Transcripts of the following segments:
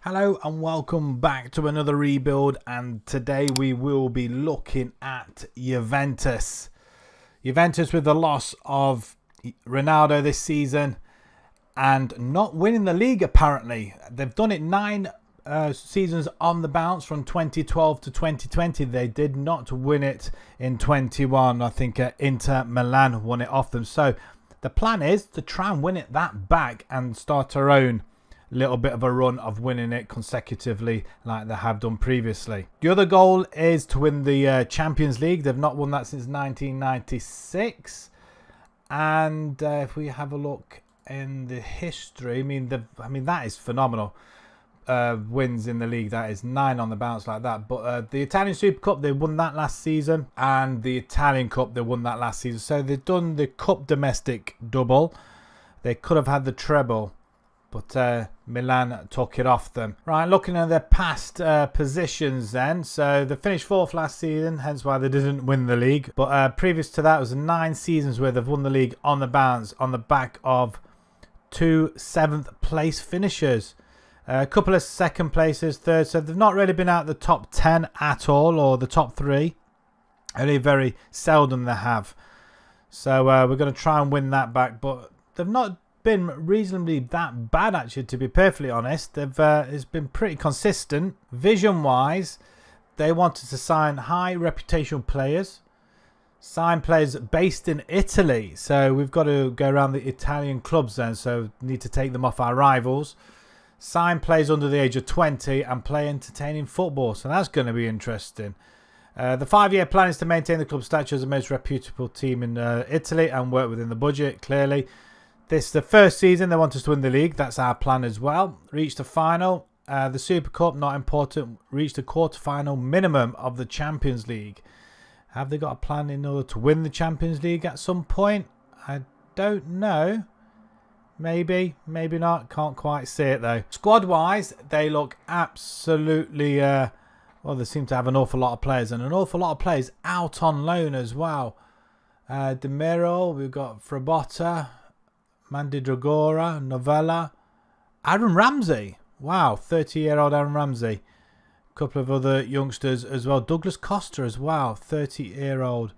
Hello and welcome back to another rebuild, and today we will be looking at Juventus. Juventus with the loss of Ronaldo this season and not winning the league apparently. They've done it 9 seasons on the bounce from 2012 to 2020. They did not win it in 21. I think Inter Milan won it off them. So the plan is to try and win it that back and start our own little bit of a run of winning it consecutively like they have done previously. The other goal is to win the Champions League. They've not won that since 1996. And if we have a look in the history, I mean that is phenomenal. Wins in the league, that is 9 on the bounce like that. But the Italian Super Cup, they won that last season, and the Italian Cup, they won that last season. So they've done the Cup domestic double. They could have had the treble, but Milan took it off them. Right, looking at their past positions then. So they finished 4th last season, hence why they didn't win the league. But previous to that, it was 9 seasons where they've won the league on the bounce on the back of 2 7th place finishers. A couple of 2nd places, 3rd. So they've not really been out the top 10 at all, or the top 3. Only very seldom they have. So we're going to try and win that back. But they've not been reasonably that bad, actually, to be perfectly honest. It's been pretty consistent. Vision wise, they wanted to sign high reputational players, sign players based in Italy. So we've got to go around the Italian clubs then, so need to take them off our rivals. Sign players under the age of 20 and play entertaining football, so that's going to be interesting. The 5-year plan is to maintain the club stature as the most reputable team in Italy and work within the budget, clearly. This is the first season they want us to win the league. That's our plan as well. Reach the final. The Super Cup, not important. Reach the quarter-final minimum of the Champions League. Have they got a plan in order to win the Champions League at some point? I don't know. Maybe, maybe not. Can't quite see it though. Squad-wise, they look absolutely... well, they seem to have an awful lot of players, and an awful lot of players out on loan as well. De Miro, we've got Frabotta, Mandragora, Novella, Aaron Ramsey. Wow, 30-year-old Aaron Ramsey. A couple of other youngsters as well. Douglas Costa as well, 30-year-old.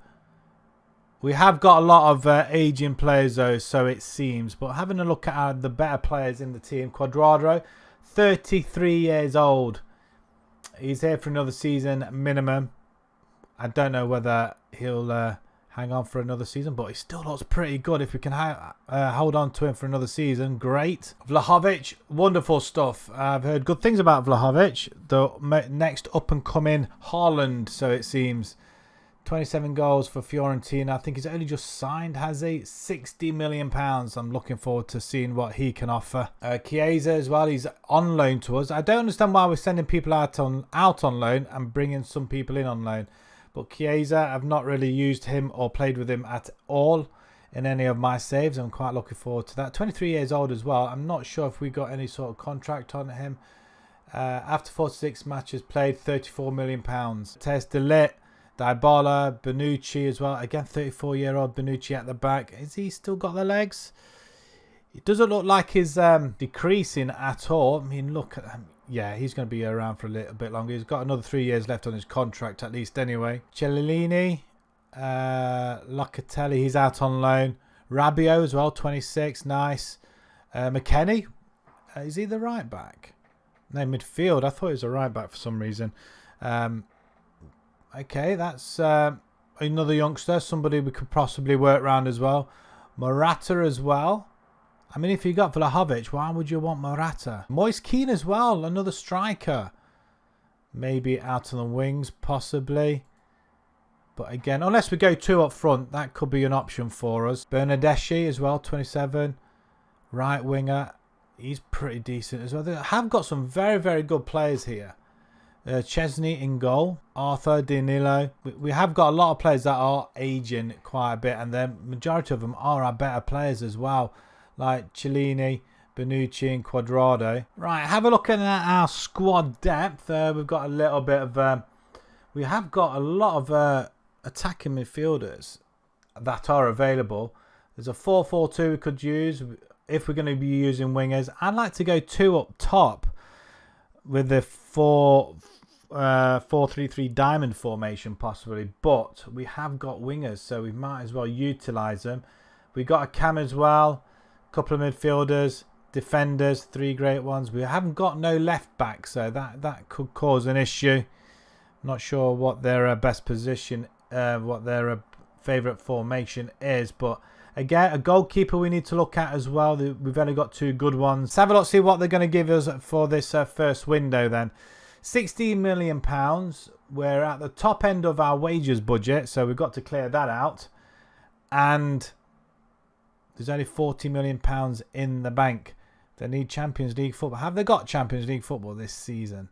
We have got a lot of aging players though, so it seems. But having a look at the better players in the team. Quadrado, 33 years old. He's here for another season minimum. I don't know whether he'll hang on for another season, but he still looks pretty good. If we can hold on to him for another season, great. Vlahovic, wonderful stuff. I've heard good things about Vlahovic, the next up-and-coming Haaland, so it seems. 27 goals for Fiorentina. I think he's only just signed, has he? £60 million. I'm looking forward to seeing what he can offer. Chiesa as well. He's on loan to us. I don't understand why we're sending people out on loan and bringing some people in on loan. But Chiesa, I've not really used him or played with him at all in any of my saves. I'm quite looking forward to that. 23 years old as well. I'm not sure if we got any sort of contract on him. After 46 matches played, £34 million. Tess Delit, Dybala, Bonucci as well. Again, 34-year-old Bonucci at the back. Has he still got the legs? It doesn't look like he's decreasing at all. I mean, look at him. Yeah, he's going to be around for a little bit longer. He's got another 3 years left on his contract at least anyway. Cellini, Locatelli, he's out on loan. Rabiot as well, 26, nice. McKennie, is he the right back? No, midfield. I thought he was a right back for some reason. Okay, that's another youngster, somebody we could possibly work around as well. Morata as well. I mean, if you got Vlahovic, why would you want Morata? Moise Kean as well, another striker. Maybe out on the wings, possibly. But again, unless we go 2 up front, that could be an option for us. Bernardeschi as well, 27. Right winger. He's pretty decent as well. They have got some very, very good players here. Chesney in goal. Arthur, Danilo. We have got a lot of players that are aging quite a bit. And the majority of them are our better players as well. Like Cellini, Bonucci and Quadrado. Right, have a look at our squad depth. We've got a little bit of... we have got a lot of attacking midfielders that are available. There's a 4-4-2 we could use if we're going to be using wingers. I'd like to go 2 up top. with the 4-3-3 diamond formation possibly, but we have got wingers, so we might as well utilise them. We got a cam as well, a couple of midfielders, defenders, 3 great ones. We haven't got no left back, so that could cause an issue. Not sure what their best position, what their favourite formation is, but again, a goalkeeper we need to look at as well. We've only got 2 good ones. Let's have a look, see what they're going to give us for this first window then. £16 million. We're at the top end of our wages budget, so we've got to clear that out. And there's only £40 million in the bank. They need Champions League football. Have they got Champions League football this season?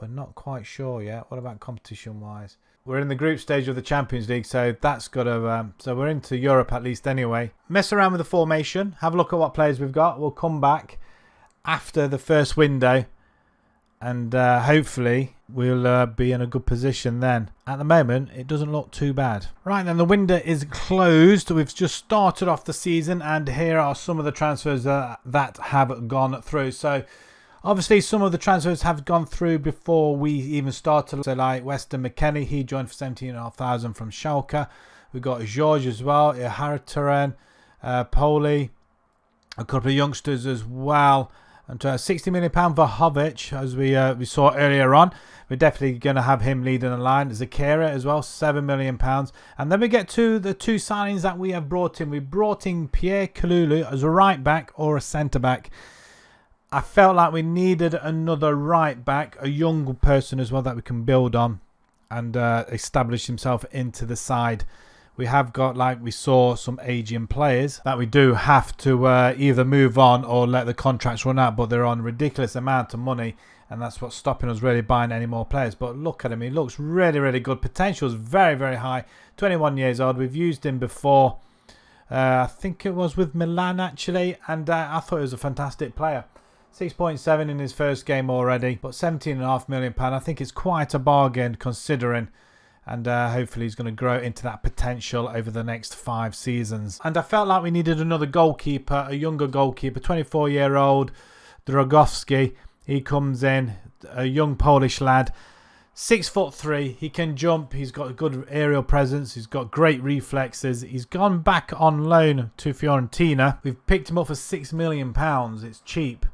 We're not quite sure yet. What about competition-wise? We're in the group stage of the Champions League, so that's got to... so we're into Europe at least anyway. Mess around with the formation. Have a look at what players we've got. We'll come back after the first window, and hopefully we'll be in a good position then. At the moment, it doesn't look too bad. Right then, the window is closed. We've just started off the season, and here are some of the transfers that have gone through. So obviously, some of the transfers have gone through before we even started. So like Weston McKennie, he joined for 17,500 from Schalke. We've got George as well, Iharataren, Poli, a couple of youngsters as well. And £60 million for Hovic, as we saw earlier on. We're definitely going to have him leading the line. Zakira as well, £7 million. And then we get to the 2 signings that we have brought in. We brought in Pierre Kalulu as a right back or a centre back. I felt like we needed another right back, a young person as well that we can build on and establish himself into the side. We have got, like we saw, some aging players that we do have to either move on or let the contracts run out, but they're on a ridiculous amount of money, and that's what's stopping us really buying any more players. But look at him, he looks really, really good. Potential is very, very high. 21 years old. We've used him before. I think it was with Milan, actually, and I thought he was a fantastic player. 6.7 in his first game already, but £17.5 million. I think it's quite a bargain considering, and hopefully he's going to grow into that potential over the next 5 seasons. And I felt like we needed another goalkeeper, a younger goalkeeper, 24-year-old Dragowski. He comes in, a young Polish lad, 6'3". He can jump. He's got a good aerial presence. He's got great reflexes. He's gone back on loan to Fiorentina. We've picked him up for £6 million. It's cheap.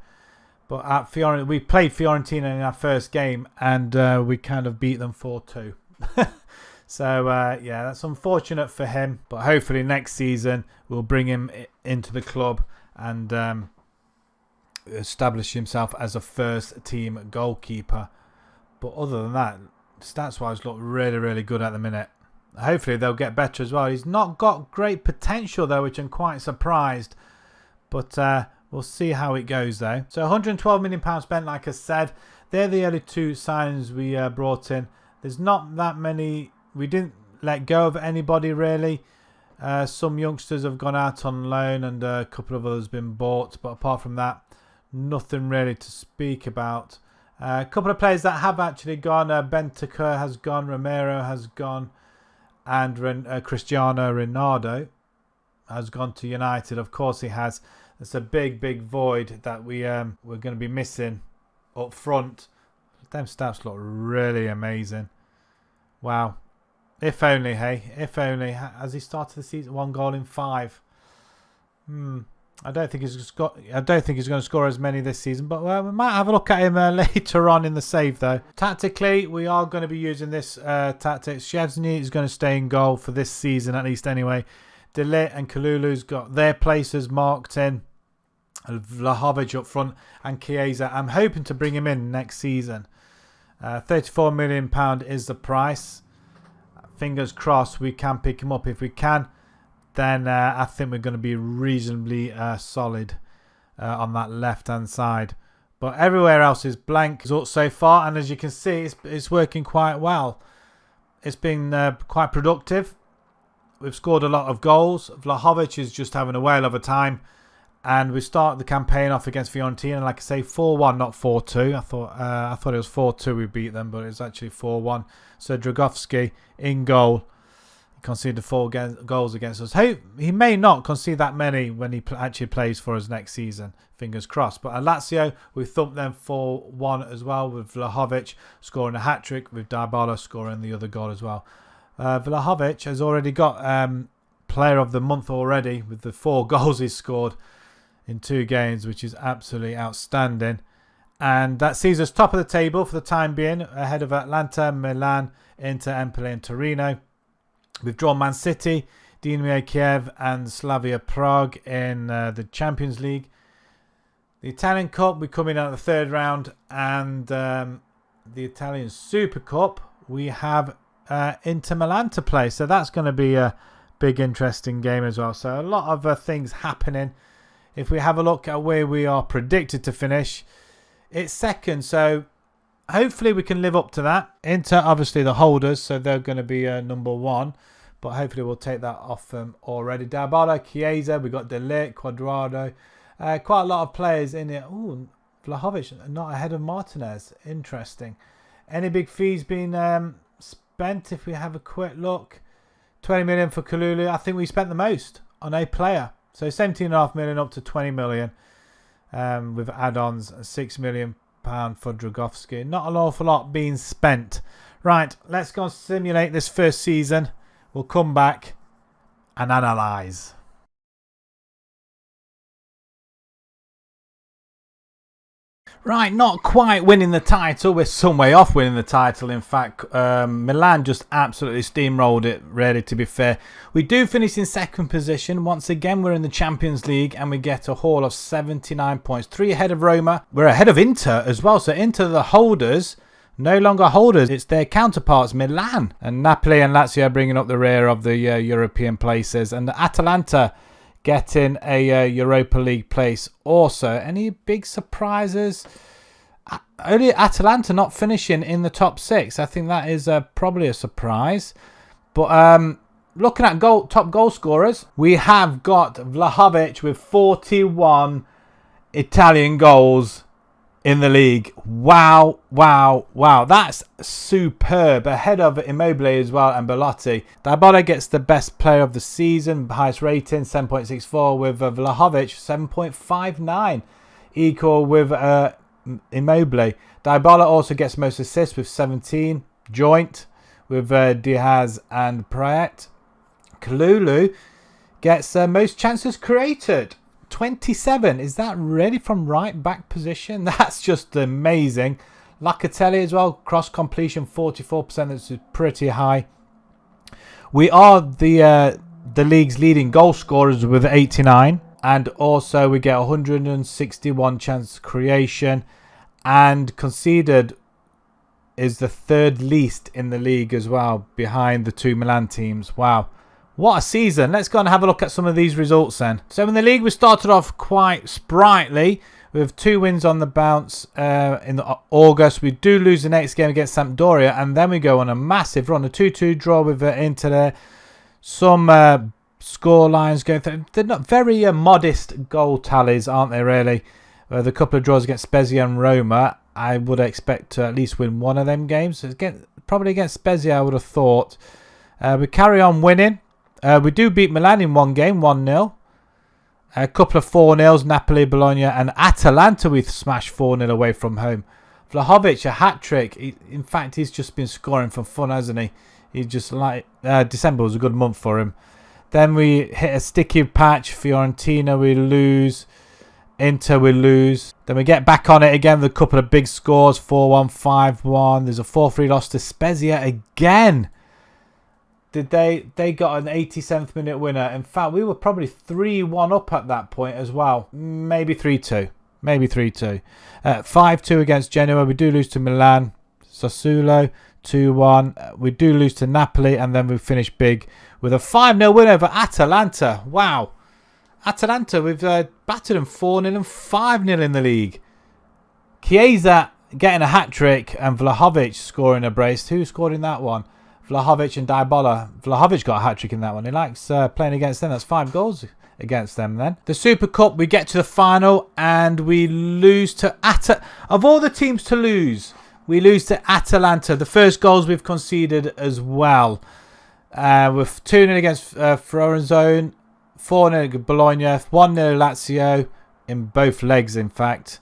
But at Fiorentina, we played Fiorentina in our first game, and we kind of beat them 4-2. So, yeah, that's unfortunate for him. But hopefully next season we'll bring him into the club and establish himself as a first-team goalkeeper. But other than that, stats-wise look really, really good at the minute. Hopefully they'll get better as well. He's not got great potential, though, which I'm quite surprised. But we'll see how it goes, though. So £112 million spent, like I said. They're the only 2 signings we brought in. There's not that many. We didn't let go of anybody, really. Some youngsters have gone out on loan and a couple of others been bought. But apart from that, nothing really to speak about. A couple of players that have actually gone. Bentancur has gone. Romero has gone. And Cristiano Ronaldo has gone to United. Of course he has. It's a big, big void that we're going to be missing up front. Them stats look really amazing. Wow. If only, hey. If only. Has he started the season? 1 goal in 5. I don't think he's going to score as many this season, but we might have a look at him later on in the save, though. Tactically, we are going to be using this tactic. Szczesny is going to stay in goal for this season, at least anyway. De Ligt and Kalulu's got their places marked in. Vlahovic up front and Chiesa. I'm hoping to bring him in next season. £34 million is the price. Fingers crossed we can pick him up. If we can, then I think we're going to be reasonably solid on that left-hand side. But everywhere else is blank so far, and as you can see, it's working quite well. It's been quite productive. We've scored a lot of goals. Vlahovic is just having a whale of a time. And we start the campaign off against Fiorentina, like I say, 4-1, not 4-2. I thought it was 4-2 we beat them, but it was actually 4-1. So Dragowski in goal. conceded 4 goals against us. He may not concede that many when he actually plays for us next season. Fingers crossed. But at Lazio, we thumped them 4-1 as well, with Vlahovic scoring a hat-trick, with Dybala scoring the other goal as well. Vlahovic has already got Player of the Month already, with the 4 goals he's scored in 2 games, which is absolutely outstanding. And that sees us top of the table for the time being, ahead of Atalanta, Milan, Inter, Empoli and Torino. We've drawn Man City, Dynamo Kiev and Slavia Prague in the Champions League. The Italian Cup, we come in at the 3rd round. And the Italian Super Cup, we have Inter Milan to play. So that's going to be a big, interesting game as well. So a lot of things happening. If we have a look at where we are predicted to finish, it's 2nd. So hopefully we can live up to that. Inter, obviously the holders, so they're going to be number 1. But hopefully we'll take that off them already. Dybala, Chiesa, we've got De Ligt, Cuadrado. Quite a lot of players in it. Ooh, Vlahovic not ahead of Martinez. Interesting. Any big fees being spent if we have a quick look? 20 million for Kalulu. I think we spent the most on a player. So 17.5 million up to 20 million. With add-ons, £6 million for Dragovski. Not an awful lot being spent. Right, let's go and simulate this first season. We'll come back and analyse. Right, not quite winning the title. We're some way off winning the title. In fact, Milan just absolutely steamrolled it, really, to be fair. We do finish in 2nd position. Once again, we're in the Champions League and we get a haul of 79 points. 3 ahead of Roma. We're ahead of Inter as well. So Inter, the holders, no longer holders. It's their counterparts, Milan. And Napoli and Lazio bringing up the rear of the European places. And the Atalanta getting a Europa League place also. Any big surprises? Only Atalanta not finishing in the top 6. I think that is probably a surprise. But looking at top goal scorers, we have got Vlahovic with 41 Italian goals in the league. Wow, wow, wow. That's superb. Ahead of Immobile as well and Belotti. Dybala gets the best player of the season. Highest rating, 7.64, with Vlahovic, 7.59. Equal with Immobile. Dybala also gets most assists with 17. Joint with Diaz and Praet. Kalulu gets most chances created. 27. Is that really from right back position? That's just amazing. Locatelli as well. Cross completion 44%. That's pretty high. We are the league's leading goal scorers with 89. And also we get 161 chance creation. And conceded is the 3rd least in the league as well, behind the 2 Milan teams. Wow. What a season. Let's go and have a look at some of these results then. So in the league, we started off quite sprightly with 2 wins on the bounce in August. We do lose the next game against Sampdoria, and then we go on a massive run. A 2-2 draw with Inter there. Some score lines going through. They're not very modest goal tallies, aren't they, really? With a couple of draws against Spezia and Roma, I would expect to at least win one of them games. So probably against Spezia, I would have thought. We carry on winning. We do beat Milan in one game, 1-0. A couple of 4-0s, Napoli, Bologna and Atalanta we smashed 4-0 away from home. Vlahovic, a hat-trick. In fact, he's just been scoring for fun, hasn't he? He's just like... December was a good month for him. Then we hit a sticky patch. Fiorentina, we lose. Inter, we lose. Then we get back on it again with a couple of big scores. 4-1, 5-1. There's a 4-3 loss to Spezia again. They got an 87th minute winner. In fact, we were probably 3-1 up at that point as well. Maybe 3-2. 5-2 against Genoa. We do lose to Milan. Sassuolo, 2-1. We do lose to Napoli. And then we finish big with a 5-0 win over Atalanta. Wow. Atalanta, we've battered them 4-0 and 5-0 in the league. Chiesa getting a hat-trick and Vlahovic scoring a brace. Who scored in that one? Vlahovic and Dybala. Vlahovic got a hat-trick in that one. He likes playing against them. That's 5 goals against them then. The Super Cup, we get to the final and we lose to Of all the teams to lose, we lose to Atalanta. The first goals we've conceded as well. With 2-0 against Frosinone, 4-0 against Bologna, 1-0 Lazio in both legs, in fact.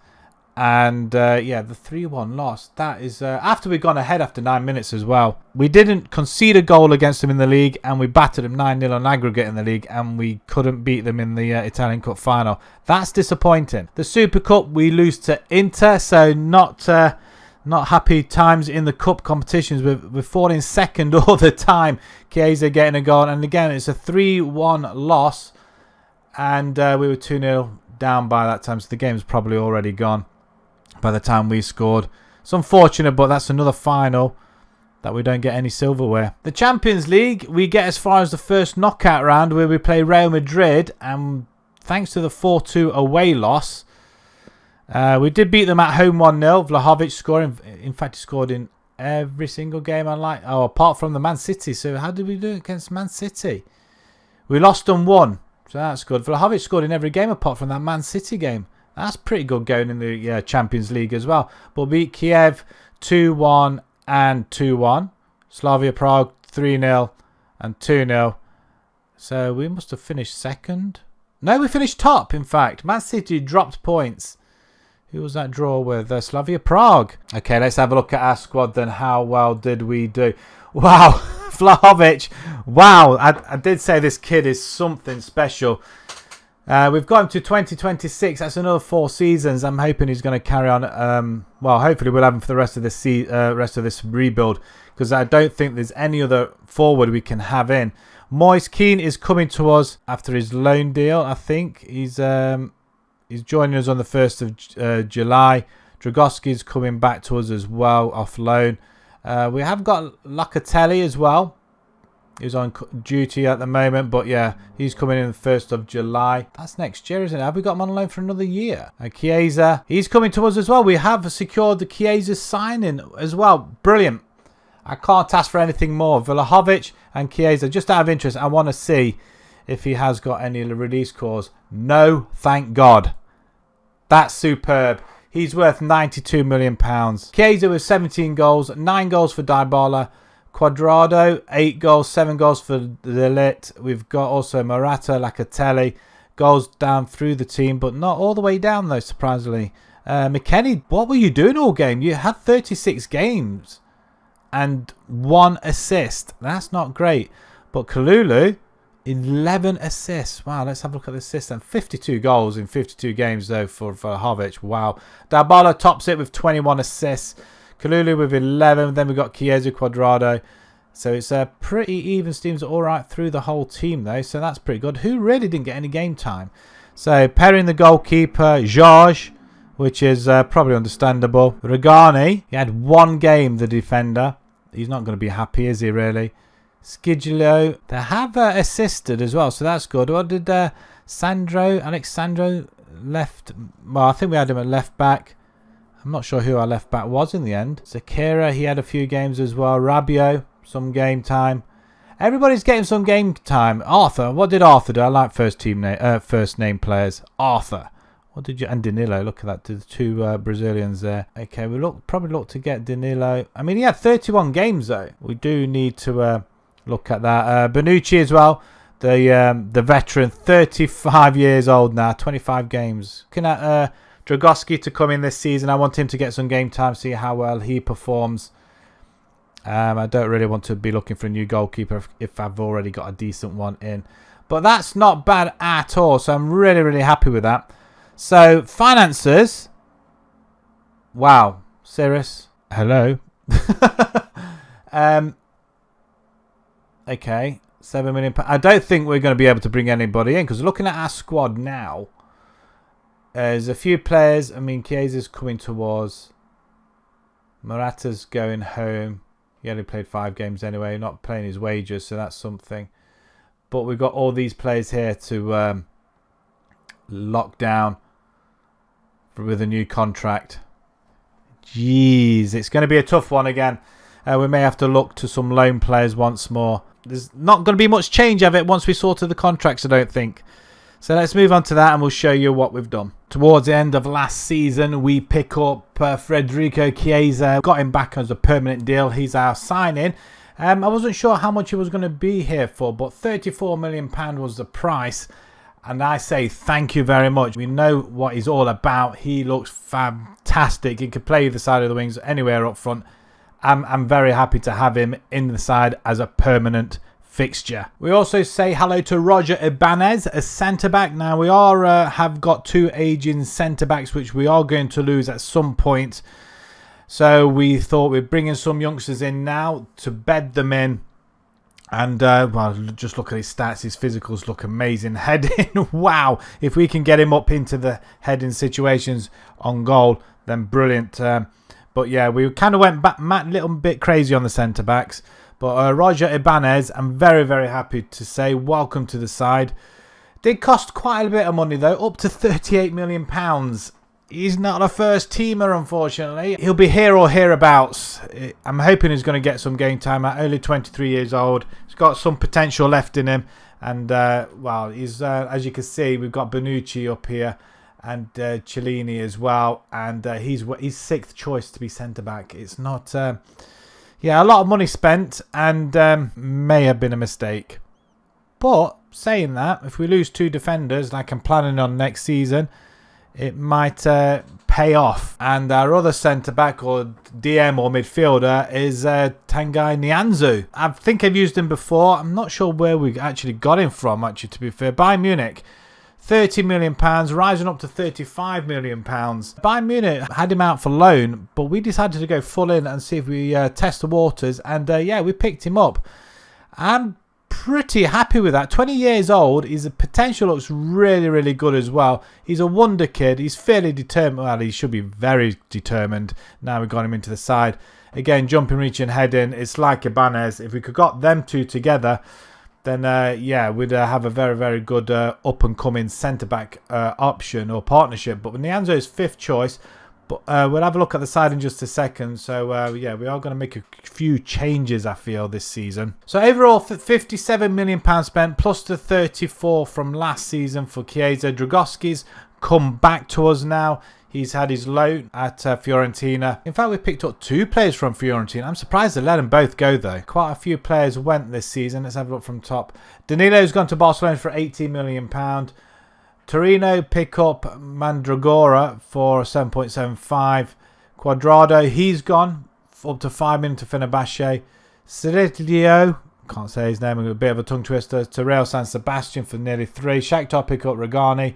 And yeah, the 3-1 loss. That is after we'd gone ahead after 9 minutes as well. We didn't concede a goal against them in the league, and we battered them 9-0 on aggregate in the league, and we couldn't beat them in the Italian Cup final. That's disappointing. The Super Cup, we lose to Inter, so not happy times in the cup competitions. We're falling second all the time. Chiesa getting a goal, and again it's a 3-1 loss, and we were 2-0 down by that time, so the game's probably already gone by the time we scored. It's unfortunate, but that's another final that we don't get any silverware. The Champions League, we get as far as the first knockout round where we play Real Madrid, and thanks to the 4-2 away loss, we did beat them at home 1-0. Vlahovic scoring. In fact, he scored in every single game apart from the Man City. So how did we do against Man City? We lost them 1. So that's good. Vlahovic scored in every game apart from that Man City game. That's pretty good going in the Champions League as well. But beat Kiev 2-1 and 2-1. Slavia Prague 3-0 and 2-0. So we must have finished second. No, we finished top, in fact. Man City dropped points. Who was that draw with? Slavia Prague. Okay, let's have a look at our squad then. How well did we do? Wow, Vlahovic. Wow, I did say this kid is something special. We've got him to 2026. That's another 4 seasons. I'm hoping he's going to carry on. Well, hopefully we'll have him for the rest of this rebuild, because I don't think there's any other forward we can have in. Moise Kean is coming to us after his loan deal. I think he's joining us on the 1st of July. Dragowski's coming back to us as well off loan. We have got Locatelli as well. He's on duty at the moment, but yeah, he's coming in the 1st of July. That's next year, isn't it? Have we got him on loan for another year? Chiesa, he's coming to us as well. We have secured the Chiesa signing as well. Brilliant. I can't ask for anything more. Vlahovic and Chiesa, just out of interest, I want to see if he has got any release clause. No, thank God. That's superb. He's worth £92 million. Chiesa with 17 goals, 9 goals for Dybala. Quadrado, 8 goals, 7 goals for De Ligt. We've got also Morata, Locatelli. Goals down through the team, but not all the way down though, surprisingly. McKennie, what were you doing all game? You had 36 games and 1 assist. That's not great. But Kalulu, 11 assists. Wow, let's have a look at the assists. And 52 goals in 52 games though for Vlahovic. Wow. Dybala tops it with 21 assists. Kalulu with 11. Then we've got Chiesa, Quadrado. So it's a pretty even. Steam's all right through the whole team though. So that's pretty good. Who really didn't get any game time? So Perrin the goalkeeper. George, which is probably understandable. Regani, he had 1 game, the defender. He's not going to be happy, is he really? Skidgelo, they have assisted as well, so that's good. What did Alexandro left? Well, I think we had him at left back. I'm not sure who our left back was in the end. Zakira, he had a few games as well. Rabiot, some game time. Everybody's getting some game time. Arthur, what did Arthur do? I like first name players. Arthur, what did you? And Danilo, look at that, the 2 Brazilians there. Okay, we probably look to get Danilo. I mean, he had 31 games though. We do need to look at that. Bonucci as well, the veteran, 35 years old now, 25 games. Looking at Dragowski to come in this season. I want him to get some game time, see how well he performs. I don't really want to be looking for a new goalkeeper if I've already got a decent one in. But that's not bad at all, so I'm really, really happy with that. So, finances. Wow. Cirrus. Hello. Okay. £7 million. I don't think we're going to be able to bring anybody in, because looking at our squad now, there's a few players. I mean, Chiesa's coming towards. Morata's going home. He only played 5 games anyway, not playing his wages, so that's something. But we've got all these players here to lock down with a new contract. Jeez, it's going to be a tough one again. We may have to look to some loan players once more. There's not going to be much change of it once we sorted the contracts, I don't think. So let's move on to that and we'll show you what we've done. Towards the end of last season, we pick up Federico Chiesa. Got him back as a permanent deal. He's our signing. I wasn't sure how much he was going to be here for, but £34 million was the price. And I say thank you very much. We know what he's all about. He looks fantastic. He could play either side of the wings, anywhere up front. I'm very happy to have him in the side as a permanent fixture. We also say hello to Roger Ibanez, a centre-back. Now, we have got 2 aging centre-backs, which we are going to lose at some point. So we thought we'd bring in some youngsters in now to bed them in. And, well, just look at his stats. His physicals look amazing. Heading, wow. If we can get him up into the heading situations on goal, then brilliant. But, yeah, we kind of went back a little bit crazy on the centre-backs. But Roger Ibanez, I'm very, very happy to say, welcome to the side. Did cost quite a bit of money, though, up to £38 million. He's not a first teamer, unfortunately. He'll be here or hereabouts. I'm hoping he's going to get some game time at only 23 years old. He's got some potential left in him. And, well, he's as you can see, we've got Bonucci up here and Cellini as well. And he's 6th choice to be centre-back. It's not... yeah, a lot of money spent and may have been a mistake. But, saying that, if we lose 2 defenders like I'm planning on next season... it might pay off. And our other centre-back or DM or midfielder is Tanguy Nianzou. I think I've used him before. I'm not sure where we actually got him from, actually, to be fair. Bayern Munich, £30 million, rising up to £35 million. Bayern Munich had him out for loan, but we decided to go full in and see if we test the waters. And, yeah, we picked him up. I'm pretty happy with that. 20 years old. His potential looks really, really good as well. He's a wonder kid. He's fairly determined. Well, he should be very determined. Now we've got him into the side. Again, jumping, reaching, heading. It's like Ibanez. If we could got them 2 together, then, yeah, we'd have a very, very good up-and-coming centre-back option or partnership. But Nianzou is 5th choice. But we'll have a look at the side in just a second. So, yeah, we are going to make a few changes, I feel, this season. So, overall, £57 million spent, plus the 34 from last season for Chiesa. Dragowski's come back to us now. He's had his loan at Fiorentina. In fact, we picked up 2 players from Fiorentina. I'm surprised they let them both go, though. Quite a few players went this season. Let's have a look from top. Danilo's gone to Barcelona for £18 million. Torino pick up Mandragora for 7.75. Quadrado, he's gone up to 5 million to Fenerbahce. Cirillo, can't say his name, a bit of a tongue twister, to Real San Sebastian for nearly 3. Shakhtar pick up Regani.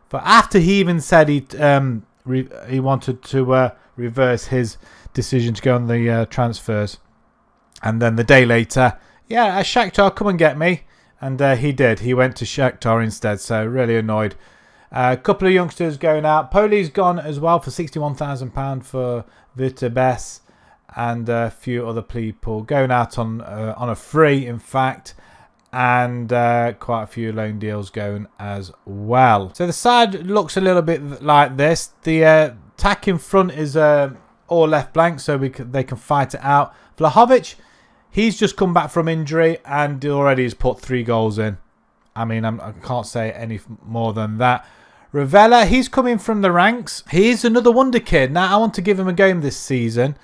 But after he even said he wanted to reverse his decision to go on the transfers. And then the day later, yeah, Shakhtar, come and get me. And he did. He went to Shakhtar instead. So really annoyed. A couple of youngsters going out. Poli's gone as well for £61,000 for Vitebes. And a few other people going out on a free, in fact. And quite a few loan deals going as well. So the side looks a little bit like this. The attack in front is all left blank. So they can fight it out. Vlahovic, he's just come back from injury and already has put 3 goals in. I mean, I can't say any more than that. Ravella, he's coming from the ranks. He's another wonder kid. Now, I want to give him a game this season.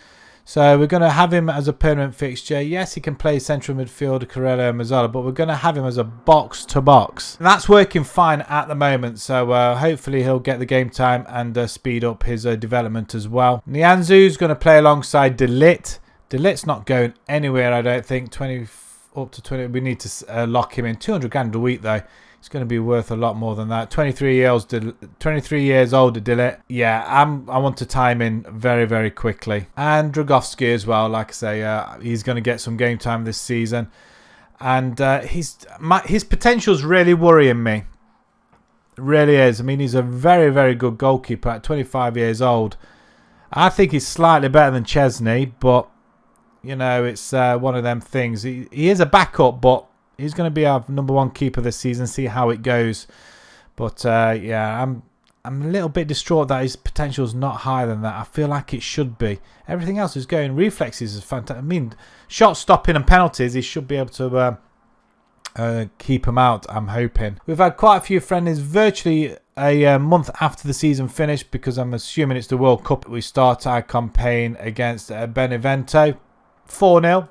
So we're going to have him as a permanent fixture. Yes, he can play central midfield, Carrello and Mazzola, but we're going to have him as a box-to-box. That's working fine at the moment. So hopefully he'll get the game time and speed up his development as well. Nianzou's going to play alongside De Ligt. De Ligt's not going anywhere, I don't think. 20 up to 20. We need to lock him in. 200 grand a week, though. It's going to be worth a lot more than that. 23 years old, De Ligt. Yeah, I want to tie him in very, very quickly. And Dragowski as well. Like I say, he's going to get some game time this season. And his potential's really worrying me. It really is. I mean, he's a very, very good goalkeeper at 25 years old. I think he's slightly better than Chesney, but you know, it's one of them things. He is a backup, but he's going to be our #1 keeper this season. See how it goes. But yeah, I'm a little bit distraught that his potential is not higher than that. I feel like it should be. Everything else is going. Reflexes is fantastic. I mean, shot stopping and penalties, he should be able to keep him out, I'm hoping. We've had quite a few friendlies virtually a month after the season finished, because I'm assuming it's the World Cup. We start our campaign against Benevento. 4-0.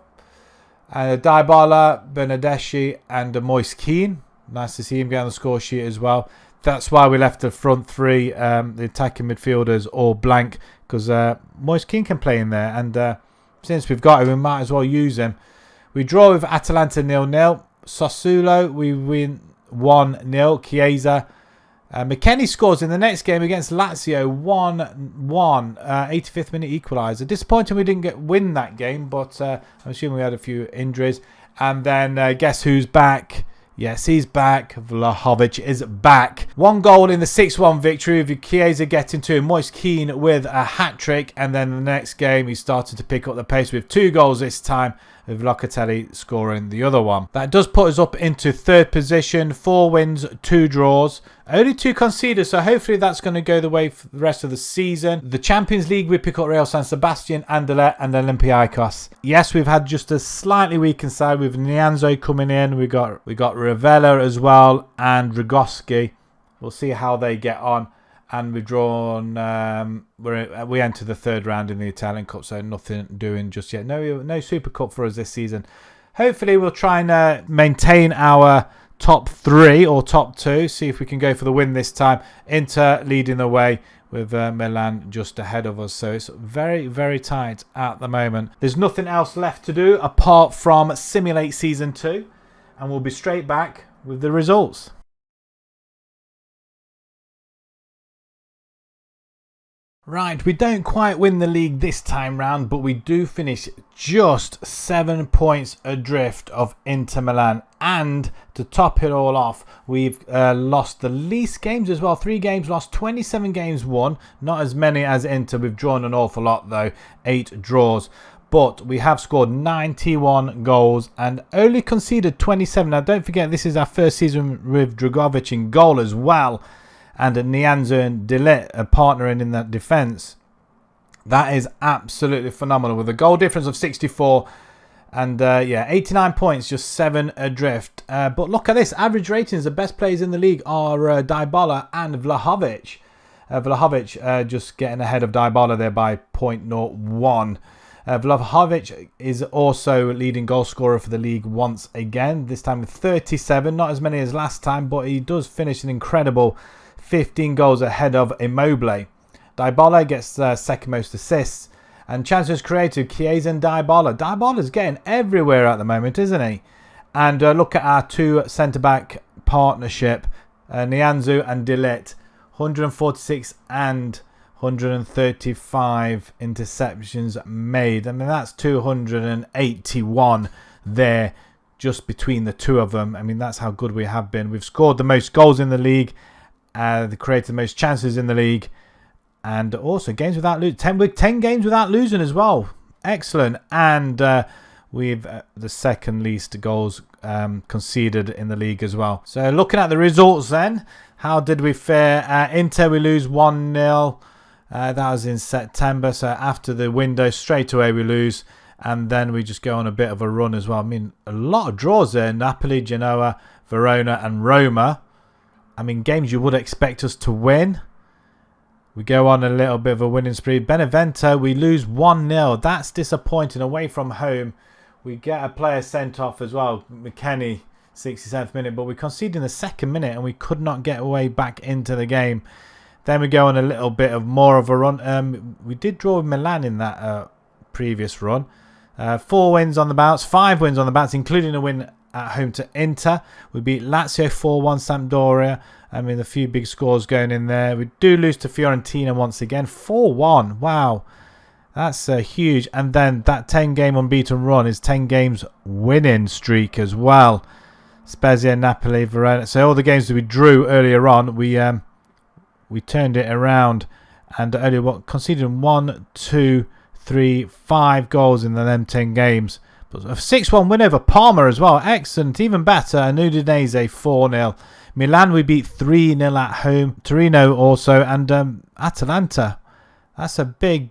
Dybala, Bernardeschi and Moise Kean. Nice to see him get on the score sheet as well. That's why we left the front three, the attacking midfielders, all blank. Because Moise Kean can play in there. And since we've got him, we might as well use him. We draw with Atalanta 0-0. Sassuolo, we win 1-0. Chiesa. McKennie scores in the next game against Lazio 1-1, 85th minute equaliser. Disappointing we didn't win that game, but I'm assuming we had a few injuries. And then guess who's back? Yes, he's back. Vlahovic is back. 1 goal in the 6-1 victory with Chiesa getting to Moise Kean with a hat-trick. And then the next game he started to pick up the pace with 2 goals this time, with Locatelli scoring the other one. That does put us up into 3rd position. 4 wins, 2 draws. Only 2 conceded, so hopefully that's going to go the way for the rest of the season. The Champions League, we pick up Real San Sebastian, Anderlecht and Olympiacos. Yes, we've had just a slightly weakened side with Nianzo coming in. We got Rivella as well and Rogoski. We'll see how they get on. And we've drawn, we enter the 3rd round in the Italian Cup, so nothing doing just yet. No Super Cup for us this season. Hopefully we'll try and maintain our top 3 or top 2. See if we can go for the win this time. Inter leading the way with Milan just ahead of us. So it's very, very tight at the moment. There's nothing else left to do apart from simulate Season 2. And we'll be straight back with the results. Right, we don't quite win the league this time round, but we do finish just 7 points adrift of Inter Milan. And to top it all off, we've lost the least games as well. 3 games lost, 27 games won. Not as many as Inter. We've drawn an awful lot though, 8 draws. But we have scored 91 goals and only conceded 27. Now don't forget, this is our first season with Dragovic in goal as well. And Nianzo and De Ligt are partnering in that defence. That is absolutely phenomenal with a goal difference of 64. And yeah, 89 points, just 7 adrift. But look at this, average ratings. The best players in the league are Dybala and Vlahovic. Vlahovic just getting ahead of Dybala there by 0.01. Vlahovic is also leading goal scorer for the league once again. This time with 37, not as many as last time, but he does finish an incredible 15 goals ahead of Immobile. Dybala gets second most assists. And chances created, Chiesa and Dybala. Dybala's getting everywhere at the moment, isn't he? And look at our 2 centre-back partnership. Nianzo and De Ligt. 146 and 135 interceptions made. I mean, that's 281 there just between the 2 of them. I mean, that's how good we have been. We've scored the most goals in the league. They created the most chances in the league. And also games without losing. 10 games without losing as well. Excellent. And we've the second least goals conceded in the league as well. So looking at the results then. How did we fare? Inter, we lose 1-0. That was in September. So after the window, straight away we lose. And then we just go on a bit of a run as well. I mean, a lot of draws there. Napoli, Genoa, Verona and Roma. I mean, games you would expect us to win. We go on a little bit of a winning spree. Benevento, we lose 1-0. That's disappointing. Away from home, we get a player sent off as well. McKennie, 67th minute. But we conceded in the 2nd minute and we could not get away back into the game. Then we go on a little bit of more of a run. We did draw with Milan in that previous run. 4 wins on the bounce, 5 wins on the bounce, including a win at home to Inter. We beat Lazio 4-1, Sampdoria. I mean, a few big scores going in there. We do lose to Fiorentina once again, 4-1. Wow, that's huge. And then that 10-game unbeaten run is 10 games winning streak as well. Spezia, Napoli, Verona. So all the games that we drew earlier on, we turned it around and only conceded 1, 2, 3, 5 goals in them 10 games. But a 6-1 win over Parma as well. Excellent. Even better. And Udinese 4-0. Milan we beat 3-0 at home. Torino also. And Atalanta. That's a big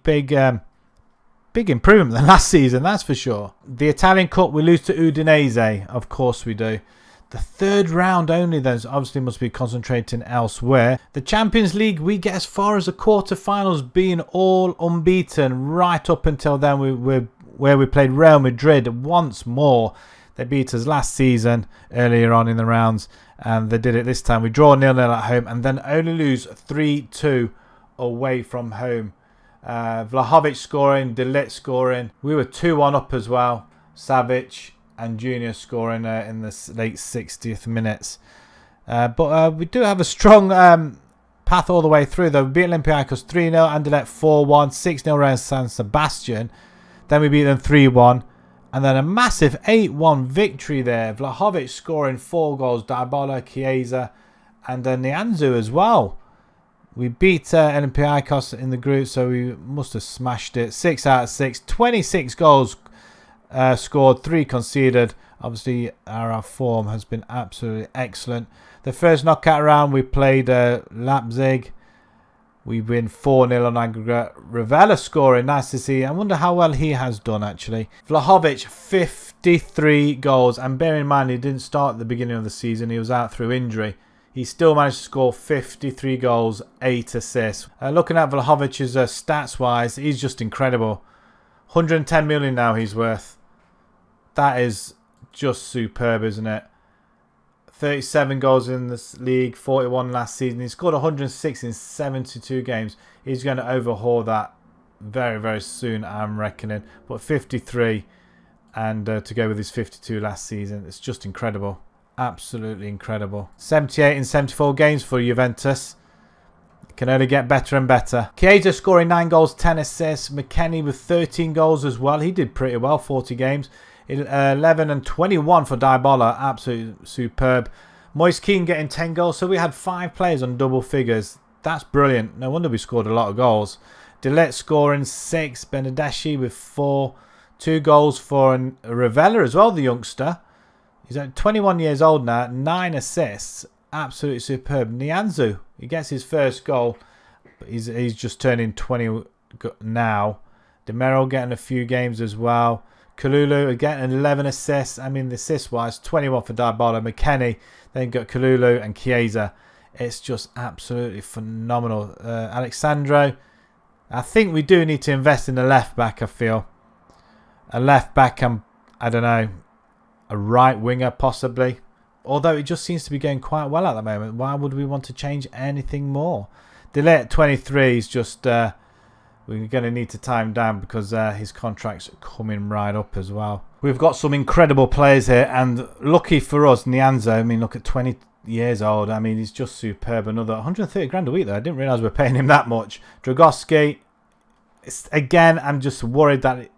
improvement than last season. That's for sure. The Italian Cup we lose to Udinese. Of course we do. The 3rd round only then, so obviously must be concentrating elsewhere. The Champions League, we get as far as the quarterfinals, being all unbeaten right up until then. where we played Real Madrid once more. They beat us last season earlier on in the rounds, and they did it this time. We draw 0-0 at home and then only lose 3-2 away from home. Vlahovic scoring, De Ligt scoring. We were 2-1 up as well. Savic and Junior scoring in the late 60th minutes. But we do have a strong path all the way through, though. We beat Olympiacos 3-0, Anderlecht 4-1, 6-0 around San Sebastian. Then we beat them 3-1. And then a massive 8-1 victory there. Vlahovic scoring 4 goals, Dybala, Chiesa, and Nianzou as well. We beat Olympiacos in the group, so we must have smashed it. 6 out of 6, 26 goals scored, 3 conceded. Obviously, our form has been absolutely excellent. The first knockout round, we played Leipzig. We win 4-0 on aggregate. Ravella scoring, nice to see. I wonder how well he has done, actually. Vlahovic, 53 goals. And bear in mind, he didn't start at the beginning of the season. He was out through injury. He still managed to score 53 goals, 8 assists. Looking at Vlahovic's stats-wise, he's just incredible. 110 million now he's worth. That is just superb, isn't it? 37 goals in this league, 41 last season. He scored 106 in 72 games. He's going to overhaul that very, very soon, I'm reckoning. But 53, and to go with his 52 last season, it's just incredible. Absolutely incredible. 78 in 74 games for Juventus. It can only get better and better. Chiesa scoring 9 goals, 10 assists. McKennie with 13 goals as well. He did pretty well, 40 games. 11 and 21 for Dybala. Absolutely superb. Moise Kean getting 10 goals. So we had 5 players on double figures. That's brilliant. No wonder we scored a lot of goals. De Ligt scoring 6. Benedeschi with 4. 2 goals for Ravella as well, the youngster. He's 21 years old now. 9 assists. Absolutely superb. Nianzou, he gets his first goal. But he's just turning 20 now. Demero getting a few games as well. Kalulu again, 11 assists. I mean, the assist-wise, 21 for Dybala. McKennie, then got Kalulu and Chiesa. It's just absolutely phenomenal. Alexandro, I think we do need to invest in a left-back, I feel. A left-back, I don't know, a right winger possibly. Although it just seems to be going quite well at the moment. Why would we want to change anything more? De Ligt, 23, is just... we're going to need to tie him down because his contract's coming right up as well. We've got some incredible players here, and lucky for us, Nianzou, I mean, look at 20 years old. I mean, he's just superb. Another 130 grand a week, though. I didn't realise we were paying him that much. Dragowski, again, I'm just worried that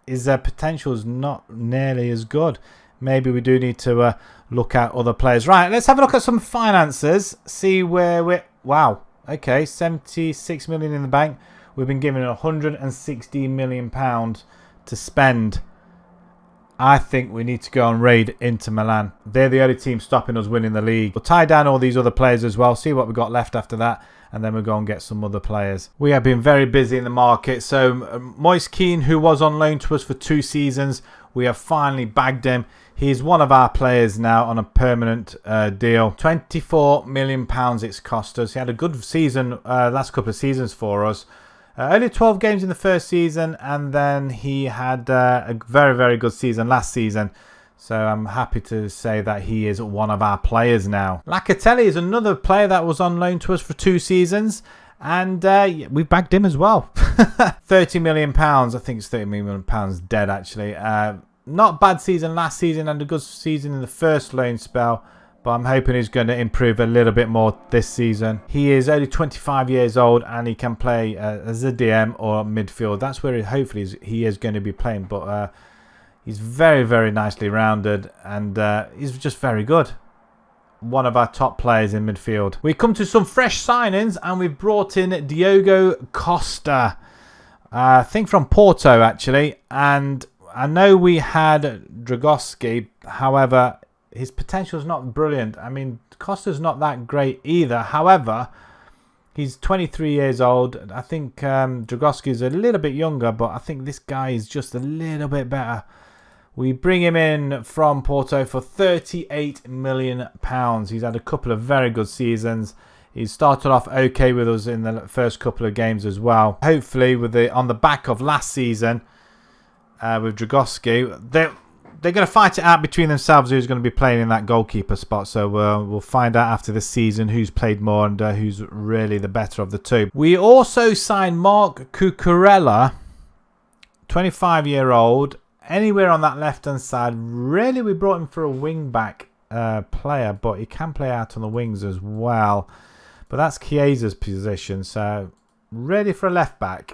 his potential is not nearly as good. Maybe we do need to look at other players. Right, let's have a look at some finances. See where we're... Wow. Okay, 76 million in the bank. We've been given £160 million to spend. I think we need to go and raid Inter Milan. They're the only team stopping us winning the league. We'll tie down all these other players as well, see what we've got left after that, and then we'll go and get some other players. We have been very busy in the market. So Moise Kean, who was on loan to us for 2 seasons, we have finally bagged him. He's one of our players now on a permanent deal. £24 million it's cost us. He had a good season, last couple of seasons for us. Only 12 games in the first season, and then he had a very, very good season last season. So I'm happy to say that he is one of our players now. Locatelli is another player that was on loan to us for 2 seasons, and we bagged him as well. £30 million. I think it's £30 million dead, actually. Not bad season last season and a good season in the first loan spell. But I'm hoping he's going to improve a little bit more this season. He is only 25 years old and he can play as a DM or midfield. That's where hopefully he is going to be playing. But he's very, very nicely rounded and he's just very good. One of our top players in midfield. We come to some fresh signings and we've brought in Diogo Costa. I think from Porto, actually. And I know we had Dragowski, however... his potential is not brilliant. I mean, Costa's not that great either. However, he's 23 years old. I think Dragowski is a little bit younger, but I think this guy is just a little bit better. We bring him in from Porto for £38 million. He's had a couple of very good seasons. He started off okay with us in the first couple of games as well. Hopefully, on the back of last season, with Dragowski. They're going to fight it out between themselves who's going to be playing in that goalkeeper spot. So we'll find out after this season who's played more and who's really the better of the two. We also signed Mark Cucurella, 25-year-old. Anywhere on that left-hand side. Really, we brought him for a wing-back player, but he can play out on the wings as well. But that's Chiesa's position, so ready for a left-back.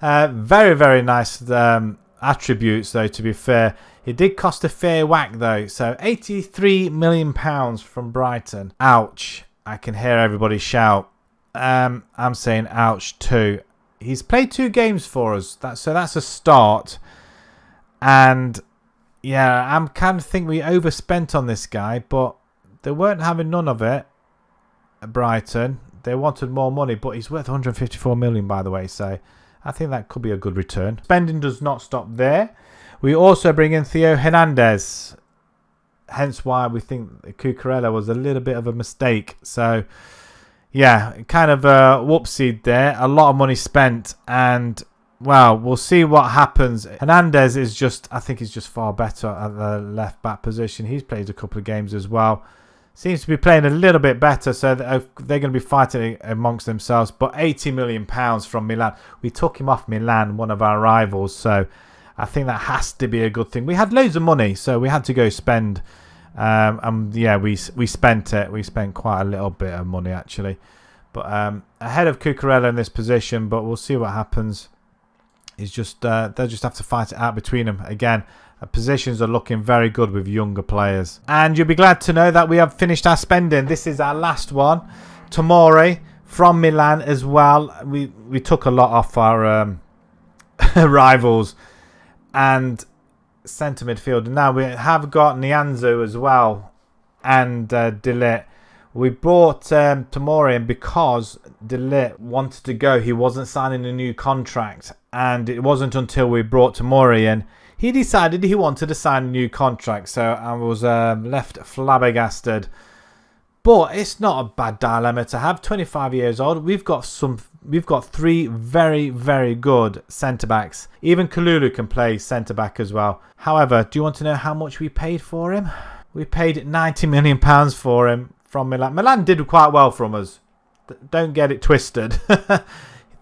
Very, very nice attributes, though, to be fair. It did cost a fair whack, though. So £83 million from Brighton. Ouch. I can hear everybody shout. I'm saying ouch too. He's played 2 games for us, so that's a start. And yeah, I'm kind of think we overspent on this guy, but they weren't having none of it at Brighton. They wanted more money, but he's worth 154 million, by the way, so I think that could be a good return. Spending does not stop there. We also bring in Theo Hernandez, hence why we think Cucurella was a little bit of a mistake. So yeah, kind of a whoopsie there. A lot of money spent, and well, we'll see what happens. Hernandez is just, I think he's just far better at the left back position. He's played a couple of games as well. Seems to be playing a little bit better, so they're going to be fighting amongst themselves. But £80 million from Milan. We took him off Milan, one of our rivals, so I think that has to be a good thing. We had loads of money, so we had to go spend. Yeah, we spent it. We spent quite a little bit of money, actually. But ahead of Cucurella in this position, but we'll see what happens. It's just they'll just have to fight it out between them. Again, positions are looking very good with younger players. And you'll be glad to know that we have finished our spending. This is our last one. Tomori from Milan as well. We took a lot off our rivals. And centre midfielder. Now we have got Nianzou as well. And De Ligt. We brought Tomori in because De Ligt wanted to go. He wasn't signing a new contract. And it wasn't until we brought Tomori in, he decided he wanted to sign a new contract. So I was left flabbergasted. But it's not a bad dilemma to have. 25 years old. We've got 3 very, very good centre-backs. Even Kalulu can play centre-back as well. However, do you want to know how much we paid for him? We paid £90 million for him from Milan. Milan did quite well from us. Don't get it twisted.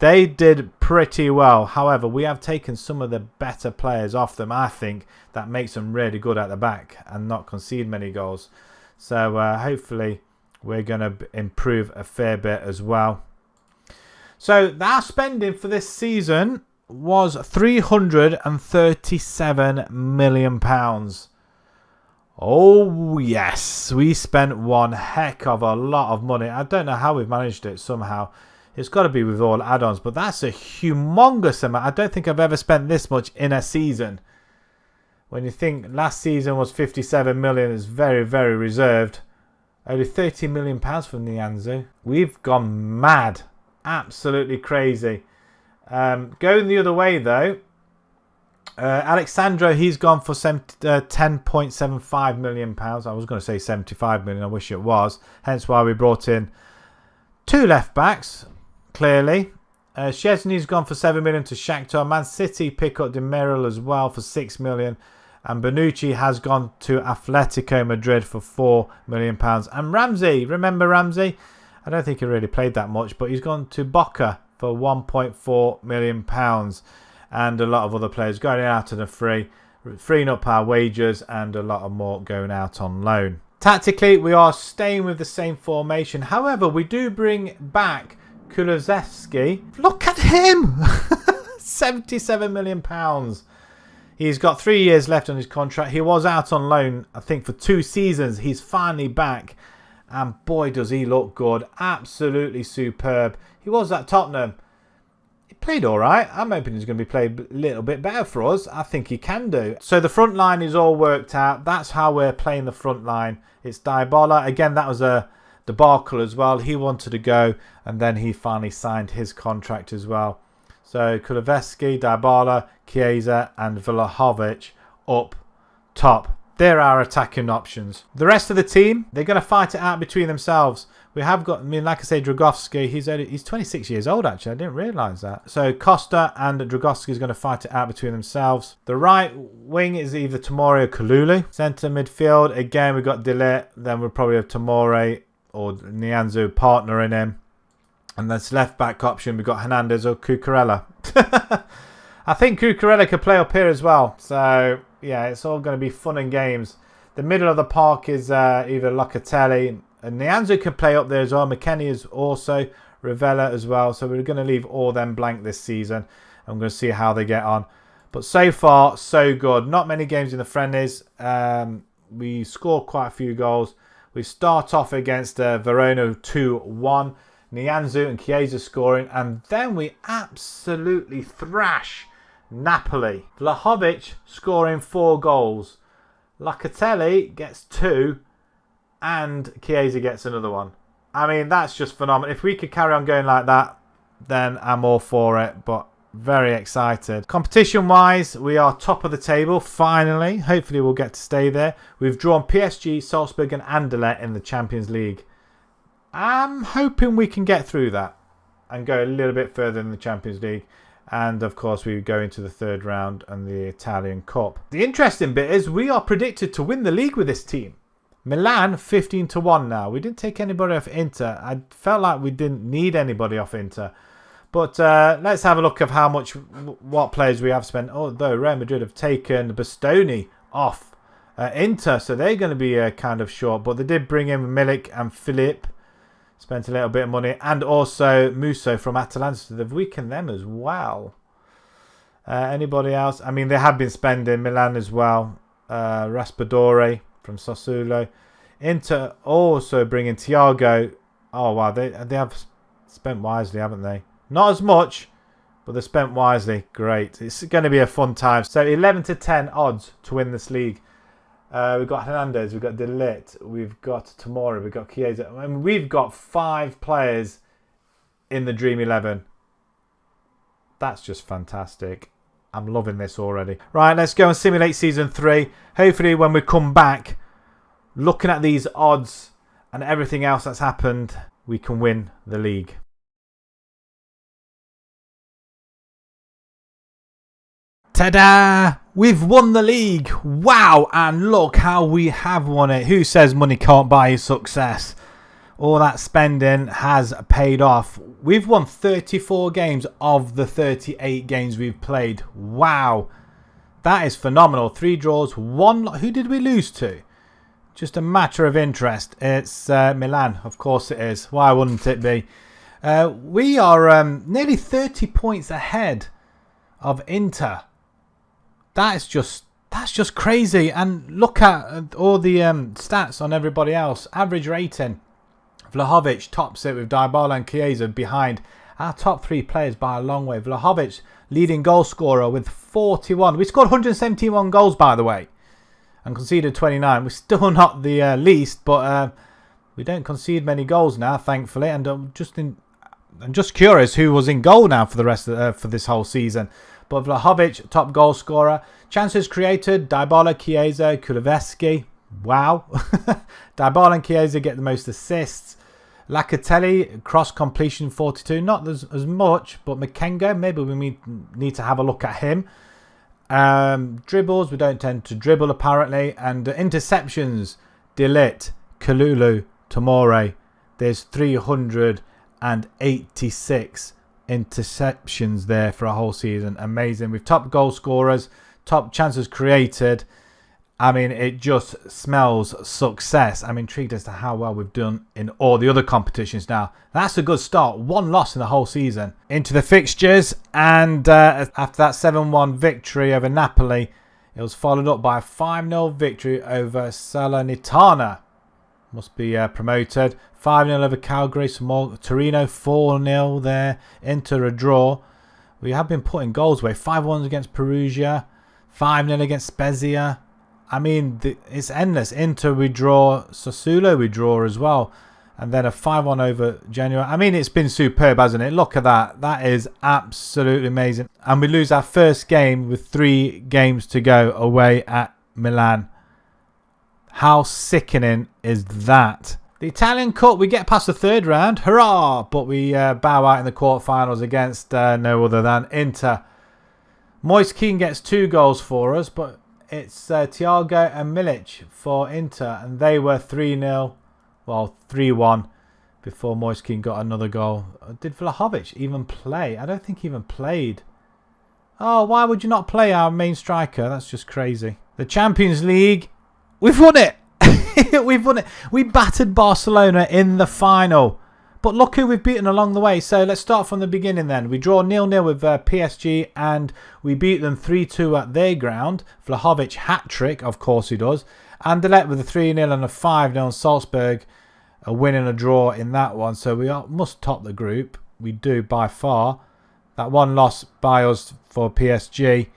They did pretty well. However, we have taken some of the better players off them, I think, that makes them really good at the back and not concede many goals. So hopefully we're going to improve a fair bit as well. So our spending for this season was £337 million. Oh yes, we spent one heck of a lot of money. I don't know how we've managed it somehow. It's got to be with all add-ons, but that's a humongous amount. I don't think I've ever spent this much in a season. When you think last season was 57 million, it's very, very reserved. Only £30 million from Nianzou. We've gone mad. Absolutely crazy. Going the other way, though, Alexandro, he's gone for 10.75 million pounds. I was going to say 75 million. I wish it was. Hence why we brought in 2 left backs. Clearly, Szczesny's gone for 7 million to Shakhtar. Man City pick up Demiral as well for 6 million. And Bonucci has gone to Atletico Madrid for £4 million. And Ramsey, remember Ramsey? I don't think he really played that much, but he's gone to Boca for £1.4 million. And a lot of other players going out on a free, freeing up our wages, and a lot of more going out on loan. Tactically, we are staying with the same formation. However, we do bring back Kulusevski. Look at him! £77 million. He's got 3 years left on his contract. He was out on loan, I think, for 2 seasons. He's finally back. And boy, does he look good. Absolutely superb. He was at Tottenham. He played all right. I'm hoping he's going to be played a little bit better for us. I think he can do. So the front line is all worked out. That's how we're playing the front line. It's Dybala. Again, that was a debacle as well. He wanted to go, and then he finally signed his contract as well. So Kulusevski, Dybala, Chiesa and Vlahovic up top. They're our attacking options. The rest of the team, they're going to fight it out between themselves. We have got, I mean, like I say, Dragowski, he's 26 years old, actually. I didn't realise that. So Costa and Dragowski is going to fight it out between themselves. The right wing is either Tomori or Kalulu. Centre midfield, again, we've got De Ligt. Then we'll probably have Tomori or Nianzou partnering him. And that's left back option. We've got Hernandez or Cucurella. I think Cucurella could play up here as well. So, yeah, it's all going to be fun and games. The middle of the park is either Locatelli, and Nianzou can play up there as well. McKennie is also, Rivella as well. So we're going to leave all them blank this season. I'm going to see how they get on. But so far, so good. Not many games in the friendlies. We score quite a few goals. We start off against Verona 2-1. Nianzou and Chiesa scoring. And then we absolutely thrash Napoli. Vlahovic scoring 4 goals. Locatelli gets 2. And Chiesa gets another one. I mean, that's just phenomenal. If we could carry on going like that, then I'm all for it. But very excited. Competition-wise, we are top of the table, finally. Hopefully, we'll get to stay there. We've drawn PSG, Salzburg and Anderlecht in the Champions League. I'm hoping we can get through that and go a little bit further in the Champions League. And, of course, we go into the third round and the Italian Cup. The interesting bit is we are predicted to win the league with this team. Milan 15-1 now. We didn't take anybody off Inter. I felt like we didn't need anybody off Inter. But let's have a look at what players we have spent. Although Real Madrid have taken Bastoni off Inter. So they're going to be kind of short. But they did bring in Milik and Philippe. Spent a little bit of money. And also Musso from Atalanta. So they've weakened them as well. Anybody else? I mean, they have been spending Milan as well. Raspadori from Sassuolo. Inter also bringing Thiago. Oh, wow. They have spent wisely, haven't they? Not as much, but they spent wisely. Great. It's going to be a fun time. So 11-10 odds to win this league. We've got Hernandez. We've got De Ligt. We've got Tomori. We've got Chiesa. I mean, we've got 5 players in the Dream 11. That's just fantastic. I'm loving this already. Right, let's go and simulate Season 3. Hopefully when we come back, looking at these odds and everything else that's happened, we can win the league. Ta-da! We've won the league. Wow, and look how we have won it. Who says money can't buy success? All that spending has paid off. We've won 34 games of the 38 games we've played. Wow. That is phenomenal. 3 draws, 1... Who did we lose to? Just a matter of interest. It's Milan. Of course it is. Why wouldn't it be? We are nearly 30 points ahead of Inter. That's just crazy. And look at all the stats on everybody else. Average rating. Vlahovic tops it with Dybala and Chiesa behind our top 3 players by a long way. Vlahovic, leading goal scorer with 41. We scored 171 goals, by the way, and conceded 29. We're still not the least, but we don't concede many goals now, thankfully. And I'm just curious who was in goal now for the rest of for this whole season. But Vlahovic, top goal scorer. Chances created: Dybala, Chiesa, Kulusevski. Wow. Dybala and Chiesa get the most assists. Locatelli, cross completion 42. Not as much, but Makengo, maybe we need to have a look at him. Dribbles, we don't tend to dribble apparently. And interceptions, De Ligt, Kalulu, Tomori. There's 386 interceptions there for a whole season. Amazing. We've top goal scorers, top chances created. I mean, it just smells success. I'm intrigued as to how well we've done in all the other competitions now. That's a good start. 1 loss in the whole season. Into the fixtures. And after that 7-1 victory over Napoli, it was followed up by a 5-0 victory over Salernitana. Must be promoted. 5-0 over Calgary. Some more. Torino 4-0 there. Inter a draw. We have been putting goals away. 5-1 against Perugia. 5-0 against Spezia. I mean, it's endless. Inter we draw, Sassuolo we draw as well. And then a 5-1 over Genoa. I mean, it's been superb, hasn't it? Look at that. That is absolutely amazing. And we lose our first game with 3 games to go away at Milan. How sickening is that? The Italian Cup, we get past the third round. Hurrah! But we bow out in the quarterfinals against no other than Inter. Moise Kean gets 2 goals for us, but it's Thiago and Milic for Inter, and they were 3-0, well 3-1 before Moise Kean got another goal. Did Vlahovic even play? I don't think he even played. Oh, why would you not play our main striker? That's just crazy. The Champions League, we've won it. We've won it. We battered Barcelona in the final. But look who we've beaten along the way. So let's start from the beginning then. We draw 0-0 with PSG and we beat them 3-2 at their ground. Vlahovic hat-trick, of course he does. Anderlecht with a 3-0 and a 5-0. Salzburg a win and a draw in that one. So we must top the group. We do by far. That one loss by us for PSG.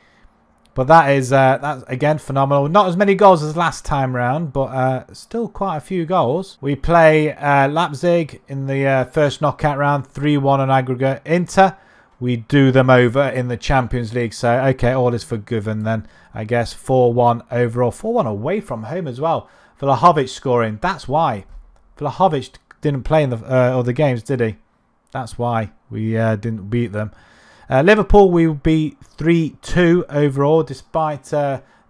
But that is, that's again phenomenal. Not as many goals as last time round, but still quite a few goals. We play Leipzig in the first knockout round, 3-1 on aggregate. Inter, we do them over in the Champions League. So, okay, all is forgiven then, I guess. 4-1 overall. 4-1 away from home as well. Vlahovic scoring. That's why. Vlahovic didn't play in the other games, did he? That's why we didn't beat them. Liverpool, we beat 3-2 overall, despite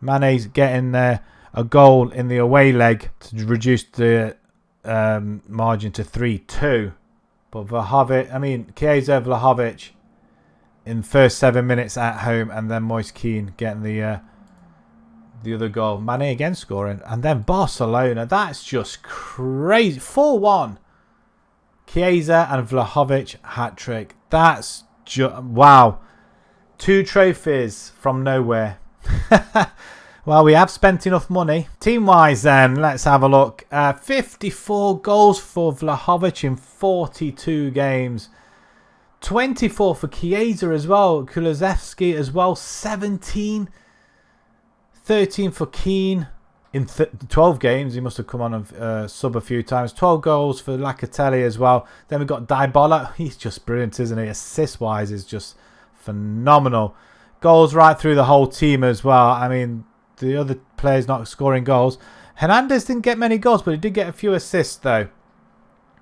Mane's getting a goal in the away leg to reduce the margin to 3-2. But Chiesa, Vlahovic in the first 7 minutes at home, and then Moise Kean getting the other goal. Mane again scoring, and then Barcelona. That's just crazy. 4-1. Chiesa and Vlahovic hat trick. That's wow. 2 trophies from nowhere. Well, we have spent enough money. Team-wise then, let's have a look. 54 goals for Vlahovic in 42 games. 24 for Chiesa as well. Kulusevski as well, 17. 13 for Keane in 12 games. He must have come on and sub a few times. 12 goals for Locatelli as well. Then we've got Dybala. He's just brilliant, isn't he? Assist-wise is just phenomenal. Goals right through the whole team as well. I mean, the other players not scoring goals. Hernandez didn't get many goals, but he did get a few assists though.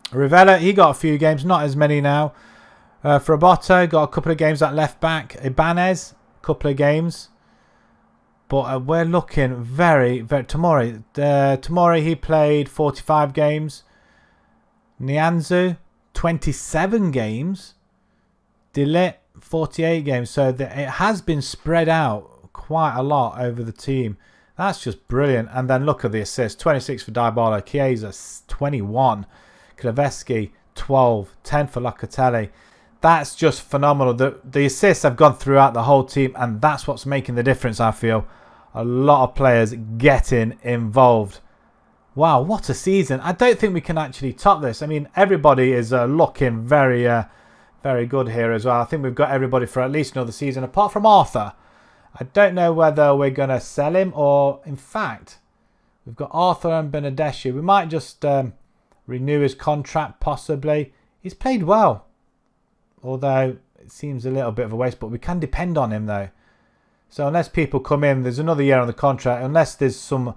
Rivella, he got a few games, not as many now. Frabotta got a couple of games at left back. Ibanez, a couple of games. But we're looking very, very... Tomori, he played 45 games. Nianzou, 27 games. Delit, 48 games. So it has been spread out quite a lot over the team. That's just brilliant. And then look at the assists. 26 for Dybala. Chiesa, 21. Kulusevski, 12. 10 for Locatelli. That's just phenomenal. The assists have gone throughout the whole team, and that's what's making the difference, I feel. A lot of players getting involved. Wow, what a season. I don't think we can actually top this. I mean, everybody is looking very, very good here as well. I think we've got everybody for at least another season, apart from Arthur. I don't know whether we're going to sell him or, in fact, we've got Arthur and Benedeschi. We might just renew his contract, possibly. He's played well. Although it seems a little bit of a waste, but we can depend on him though. So unless people come in, there's another year on the contract. Unless there's some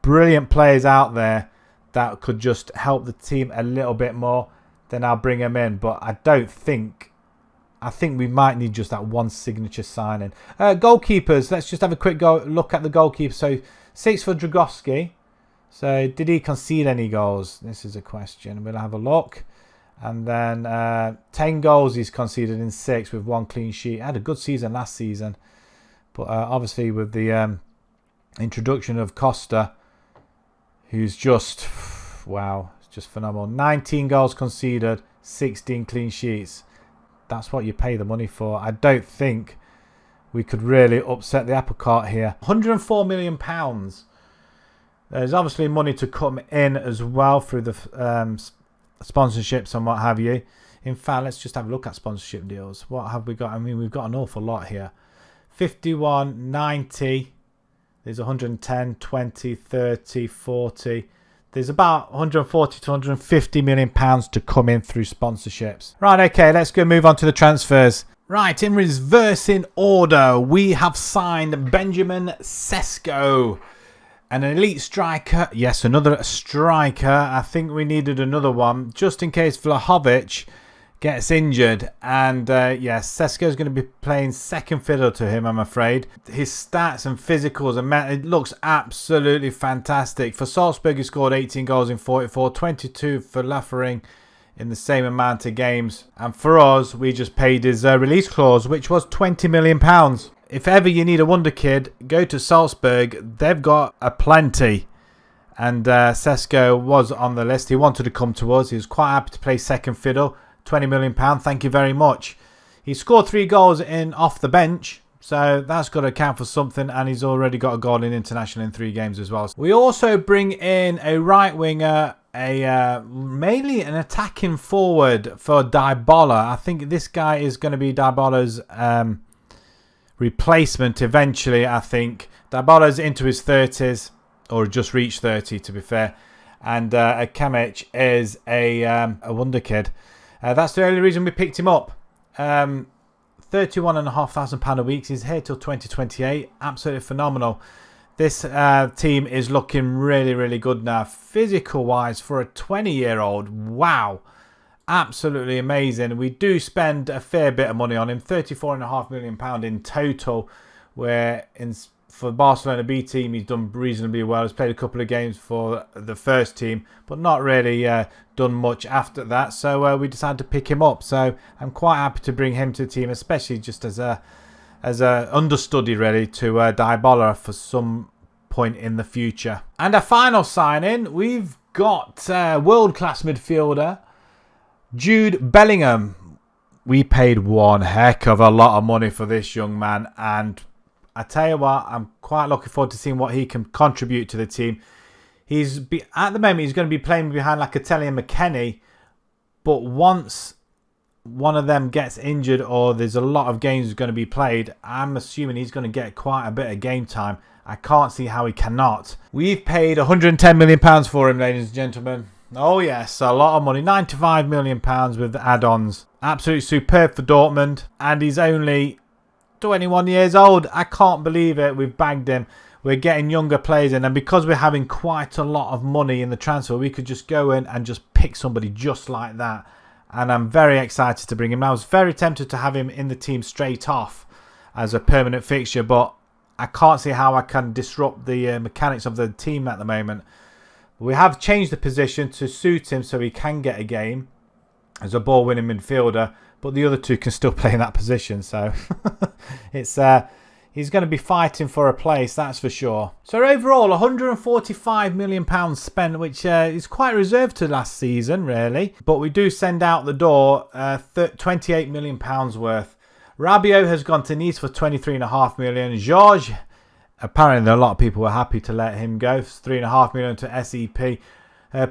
brilliant players out there that could just help the team a little bit more, then I'll bring him in. But I don't think... I think we might need just that one signature signing. Goalkeepers, let's just have a quick look at the goalkeeper. So 6 for Dragowski. So did he concede any goals? This is a question. We'll have a look. And then 10 goals he's conceded in 6 with 1 clean sheet. Had a good season last season. But obviously with the introduction of Costa, who's just, wow, it's just phenomenal. 19 goals conceded, 16 clean sheets. That's what you pay the money for. I don't think we could really upset the apple cart here. £104 million. There's obviously money to come in as well through the... sponsorships and what have you. In fact, let's just have a look at sponsorship deals. What have we got? I mean, we've got an awful lot here. 51, 90. There's 110, 20, 30, 40. There's about 140 to 150 million pounds to come in through sponsorships. Right, okay, let's go move on to the transfers. Right, in reversing order, we have signed Benjamin Sesko. an elite striker. Yes, another striker. I think we needed another one just in case Vlahovic gets injured. And yes, Sesko's going to be playing second fiddle to him, I'm afraid. His stats and physicals, it looks absolutely fantastic. For Salzburg, he scored 18 goals in 44, 22 for Lafering in the same amount of games. And for us, we just paid his release clause, which was £20 million. If ever you need a wonder kid, go to Salzburg. They've got a plenty. And Sesko was on the list. He wanted to come to us. He was quite happy to play second fiddle. £20 million. Thank you very much. He scored 3 goals in off the bench. So that's got to count for something. And he's already got a goal in international in 3 games as well. We also bring in a right winger. Mainly an attacking forward for Dybala. I think this guy is going to be Dybala's replacement eventually. I think Dybala's into his 30s, or just reached 30 to be fair, and Kamic is a wonder kid. That's the only reason we picked him up. £31,500 a week. He's here till 2028. Absolutely phenomenal. This team is looking really, really good now. Physical-wise, for a 20-year-old, wow. Absolutely amazing. We do spend a fair bit of money on him. £34.5 million in total. Where for Barcelona B team, he's done reasonably well. He's played a couple of games for the first team, but not really done much after that. So we decided to pick him up. So I'm quite happy to bring him to the team, especially just as a understudy really to Dybala for some point in the future. And a final sign-in, we've got world-class midfielder Jude Bellingham. We paid one heck of a lot of money for this young man, and I tell you what, I'm quite looking forward to seeing what he can contribute to the team. At the moment, he's going to be playing behind Locatelli and McKennie, but once one of them gets injured or there's a lot of games going to be played, I'm assuming he's going to get quite a bit of game time. I can't see how he cannot. We've paid £110 million for him, ladies and gentlemen. Oh yes, a lot of money. £95 million with add-ons. Absolutely superb for Dortmund. And he's only 21 years old. I can't believe it. We've bagged him. We're getting younger players in, and because we're having quite a lot of money in the transfer, we could just go in and just pick somebody just like that. And I'm very excited to bring him. I was very tempted to have him in the team straight off as a permanent fixture, but I can't see how I can disrupt the mechanics of the team at the moment. We have changed the position to suit him so he can get a game as a ball-winning midfielder, but the other two can still play in that position. So it's he's going to be fighting for a place, that's for sure. So overall, £145 million spent, which is quite reserved to last season, really. But we do send out the door £28 million worth. Rabiot has gone to Nice for £23.5 million. George, apparently a lot of people were happy to let him go. £3.5 million to SEP.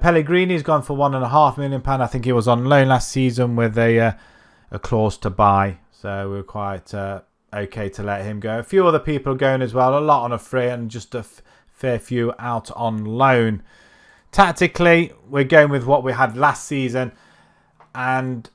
Pellegrini's gone for £1.5 million. I think he was on loan last season with a clause to buy. So we were quite okay to let him go. A few other people are going as well. A lot on a free and just a fair few out on loan. Tactically, we're going with what we had last season. And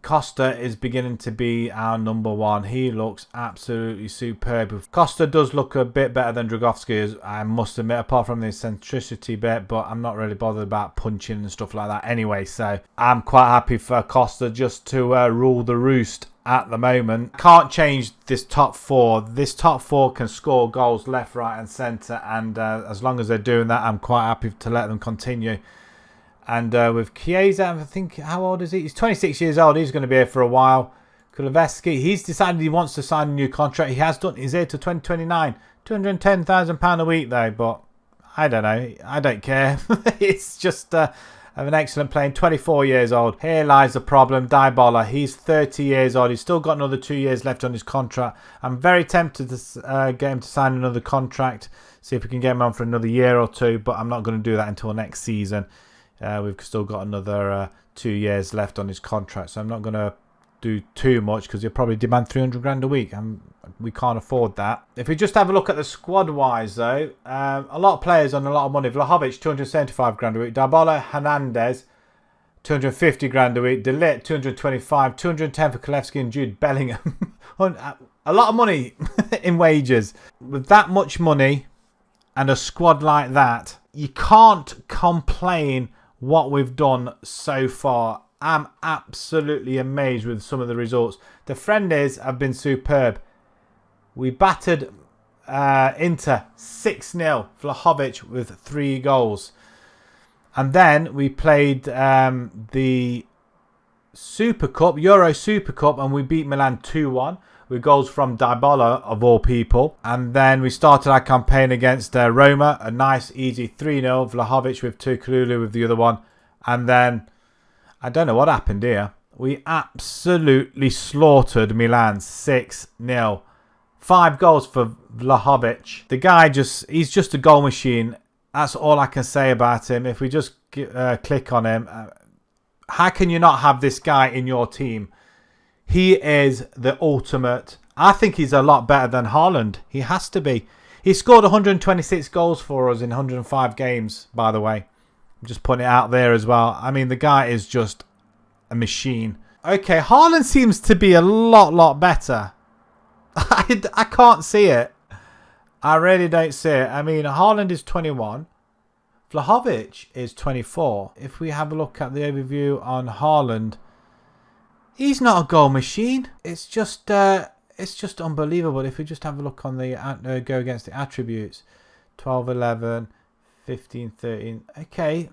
Costa is beginning to be our number one. He looks absolutely superb. Costa does look a bit better than Dragowski, I must admit, apart from the eccentricity bit, but I'm not really bothered about punching and stuff like that anyway, so I'm quite happy for Costa just to rule the roost at the moment. Can't change this top four. This top four can score goals left, right and centre, and as long as they're doing that, I'm quite happy to let them continue. And with Chiesa, I think, how old is he? He's 26 years old. He's going to be here for a while. Kuleveski, he's decided he wants to sign a new contract. He has done. He's here to 2029. £210,000 a week, though. But I don't know. I don't care. It's just an excellent player. 24 years old. Here lies the problem. Dybala, he's 30 years old. He's still got another 2 years left on his contract. I'm very tempted to get him to sign another contract. See if we can get him on for another year or two. But I'm not going to do that until next season. We've still got another 2 years left on his contract, so I'm not going to do too much because he'll probably demand 300 grand a week, and we can't afford that. If we just have a look at the squad-wise, though, a lot of players on a lot of money. Vlahovic, 275 grand a week. Dybala, Hernandez, 250 grand a week. De Ligt, 225, 210 for Kuleveski and Jude Bellingham. A lot of money in wages. With that much money and a squad like that, you can't complain what we've done so far. I'm absolutely amazed with some of the results. The friendlies have been superb. We battered Inter 6-0. Vlahovic with 3 goals. And then we played the Super Cup, Euro Super Cup, and we beat Milan 2-1 with goals from Dybala, of all people. And then we started our campaign against Roma, a nice, easy 3-0. Vlahovic with Tukululu with the other one. And then, I don't know what happened here. We absolutely slaughtered Milan 6-0. 5 goals for Vlahovic. The guy he's just a goal machine. That's all I can say about him. If we just click on him, how can you not have this guy in your team? He is the ultimate. I think he's a lot better than Haaland. He has to be. He scored 126 goals for us in 105 games, by the way. I'm just putting it out there as well. I mean, the guy is just a machine. Okay, Haaland seems to be a lot better. I can't see it. I really don't see it. I mean, Haaland is 21. Vlahovic is 24. If we have a look at the overview on Haaland, he's not a goal machine. It's just unbelievable. If we just have a look on the go against the attributes, 12, 11, 15, 13. Okay.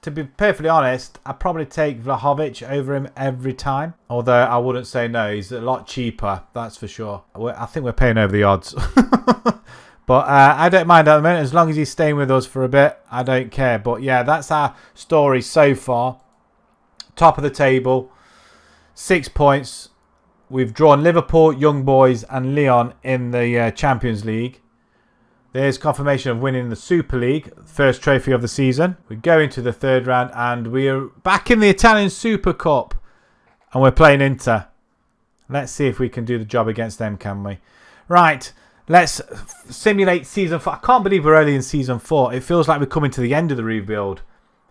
To be perfectly honest, I'd probably take Vlahovic over him every time. Although I wouldn't say no. He's a lot cheaper, that's for sure. I think we're paying over the odds. But I don't mind at the moment. As long as he's staying with us for a bit, I don't care. But yeah, that's our story so far. Top of the table. 6 points. We've drawn Liverpool, Young Boys and Lyon in the Champions League. There's confirmation of winning the Super League, first trophy of the season. We go into the 3rd round and we are back in the Italian Super Cup. And we're playing Inter. Let's see if we can do the job against them, can we? Right, let's simulate Season 4. I can't believe we're early in Season 4. It feels like we're coming to the end of the rebuild.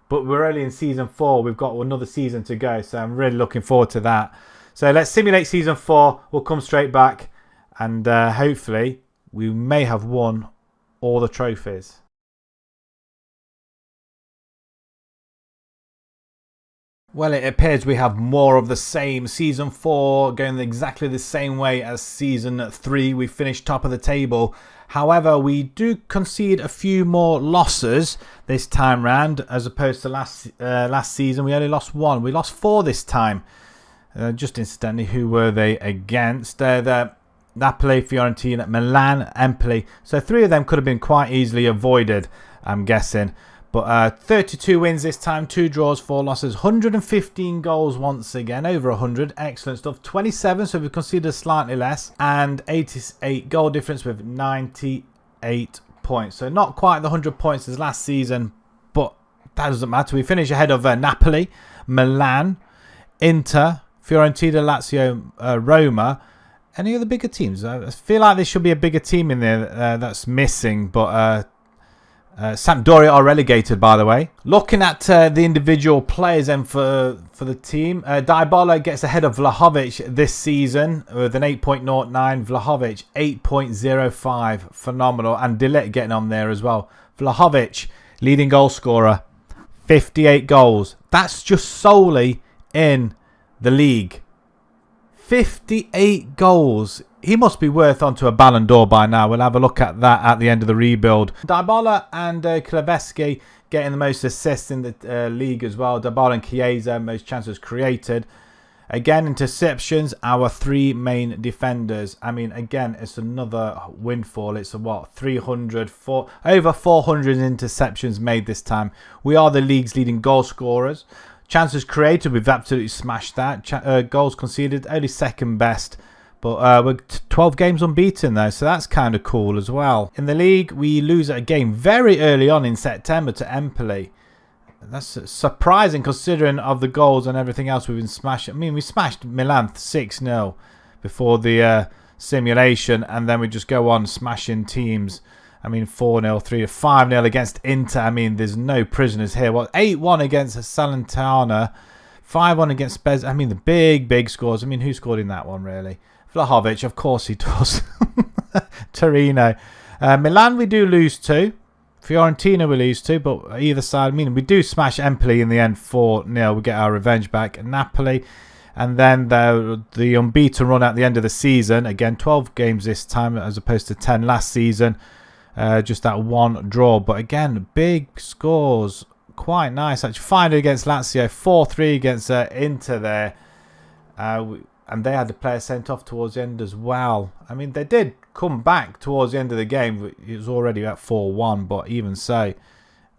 But we're early in Season 4. We've got another season to go. So I'm really looking forward to that. So let's simulate Season 4. We'll come straight back. And hopefully we may have won all the trophies. Well, it appears we have more of the same. Season 4 going exactly the same way as Season 3. We finished top of the table. However, we do concede a few more losses this time round as opposed to last season. We only lost 1. We lost 4 this time. Just incidentally, who were they against? Napoli, Fiorentina, Milan, Empoli. So 3 of them could have been quite easily avoided, I'm guessing. But 32 wins this time, 2 draws, 4 losses, 115 goals once again, over 100. Excellent stuff. 27, so we've conceded slightly less. And 88 goal difference with 98 points. So not quite the 100 points as last season, but that doesn't matter. We finish ahead of Napoli, Milan, Inter, Fiorentina, Lazio, Roma. Any other bigger teams? I feel like there should be a bigger team in there that's missing, but Sampdoria are relegated, by the way. Looking at the individual players and for the team, Dybala gets ahead of Vlahovic this season with an 8.09. Vlahovic 8.05, phenomenal, and De Ligt getting on there as well. Vlahovic leading goal scorer, 58 goals. That's just solely in the league. 58 goals. He must be worth onto a Ballon d'Or by now. We'll have a look at that at the end of the rebuild. Dybala and Kuleveski getting the most assists in the league as well. Dybala and Chiesa, most chances created. Again, interceptions, our 3 main defenders. I mean, again, it's another windfall. It's a what? 300, over 400 interceptions made this time. We are the league's leading goal scorers. Chances created, we've absolutely smashed that. Goals conceded, only 2nd best. But we're 12 games unbeaten though, so that's kind of cool as well. In the league, we lose a game very early on in September to Empoli. That's surprising considering of the goals and everything else we've been smashing. I mean, we smashed Milan 6-0 before the simulation, and then we just go on smashing teams. I mean, 4-0, 3-5-0 against Inter. I mean, there's no prisoners here. What, 8-1 against Salernitana, 5-1 against Spez. I mean, the big scores. I mean, who scored in that one, really? Vlahovic, of course he does. Torino. Milan we do lose to. Fiorentina we lose to, but either side, meaning we do smash Empoli in the end 4-0. We get our revenge back. Napoli, and then the unbeaten run at the end of the season. Again, 12 games this time as opposed to 10 last season. Just that one draw. But again, big scores. Quite nice. Actually, finally against Lazio. 4-3 against Inter there. And they had the player sent off towards the end as well. I mean, they did come back towards the end of the game. It was already at 4-1, but even so,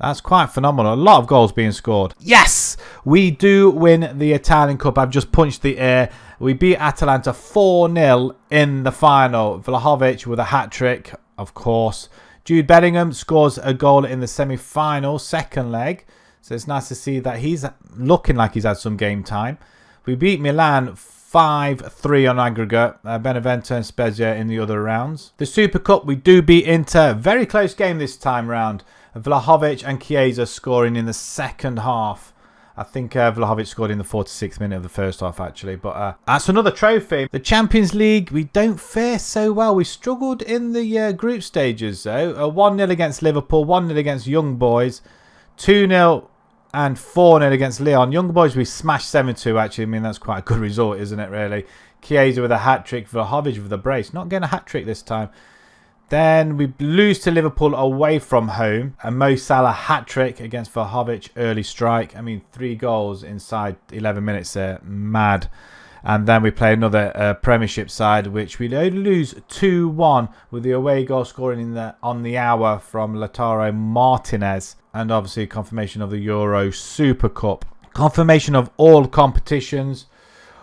that's quite phenomenal. A lot of goals being scored. Yes! We do win the Italian Cup. I've just punched the air. We beat Atalanta 4-0 in the final. Vlahovic with a hat-trick, of course. Jude Bellingham scores a goal in the semi-final, second leg. So it's nice to see that he's looking like he's had some game time. We beat Milan 5-3 on aggregate. Benevento and Spezia in the other rounds. The Super Cup, we do beat Inter. Very close game this time round. Vlahovic and Chiesa scoring in the second half. I think Vlahovic scored in the 46th minute of the first half, actually. But that's another trophy. The Champions League, we don't fare so well. We struggled in the group stages, though. 1-0 against Liverpool, 1-0 against Young Boys, 2-0 and 4-0 against Lyon. Young Boys, we smashed 7-2, actually. I mean, that's quite a good result, isn't it, really? Chiesa with a hat-trick, Vlahovic with a brace. Not getting a hat-trick this time. Then we lose to Liverpool away from home. And Mo Salah hat-trick against Vlahovic, early strike. I mean, 3 goals inside 11 minutes there. Mad. And then we play another Premiership side, which we only lose 2-1 with the away goal scoring on the hour from Lautaro Martinez. And obviously confirmation of the Euro Super Cup. Confirmation of all competitions.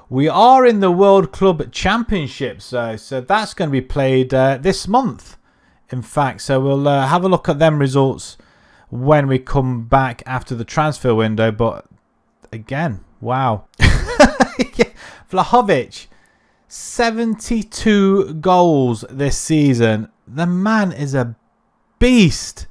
We are in the World Club Championships, though, so that's going to be played this month. In fact, so we'll have a look at them results when we come back after the transfer window. But again, wow. Vlahovic, 72 goals this season. The man is a beast.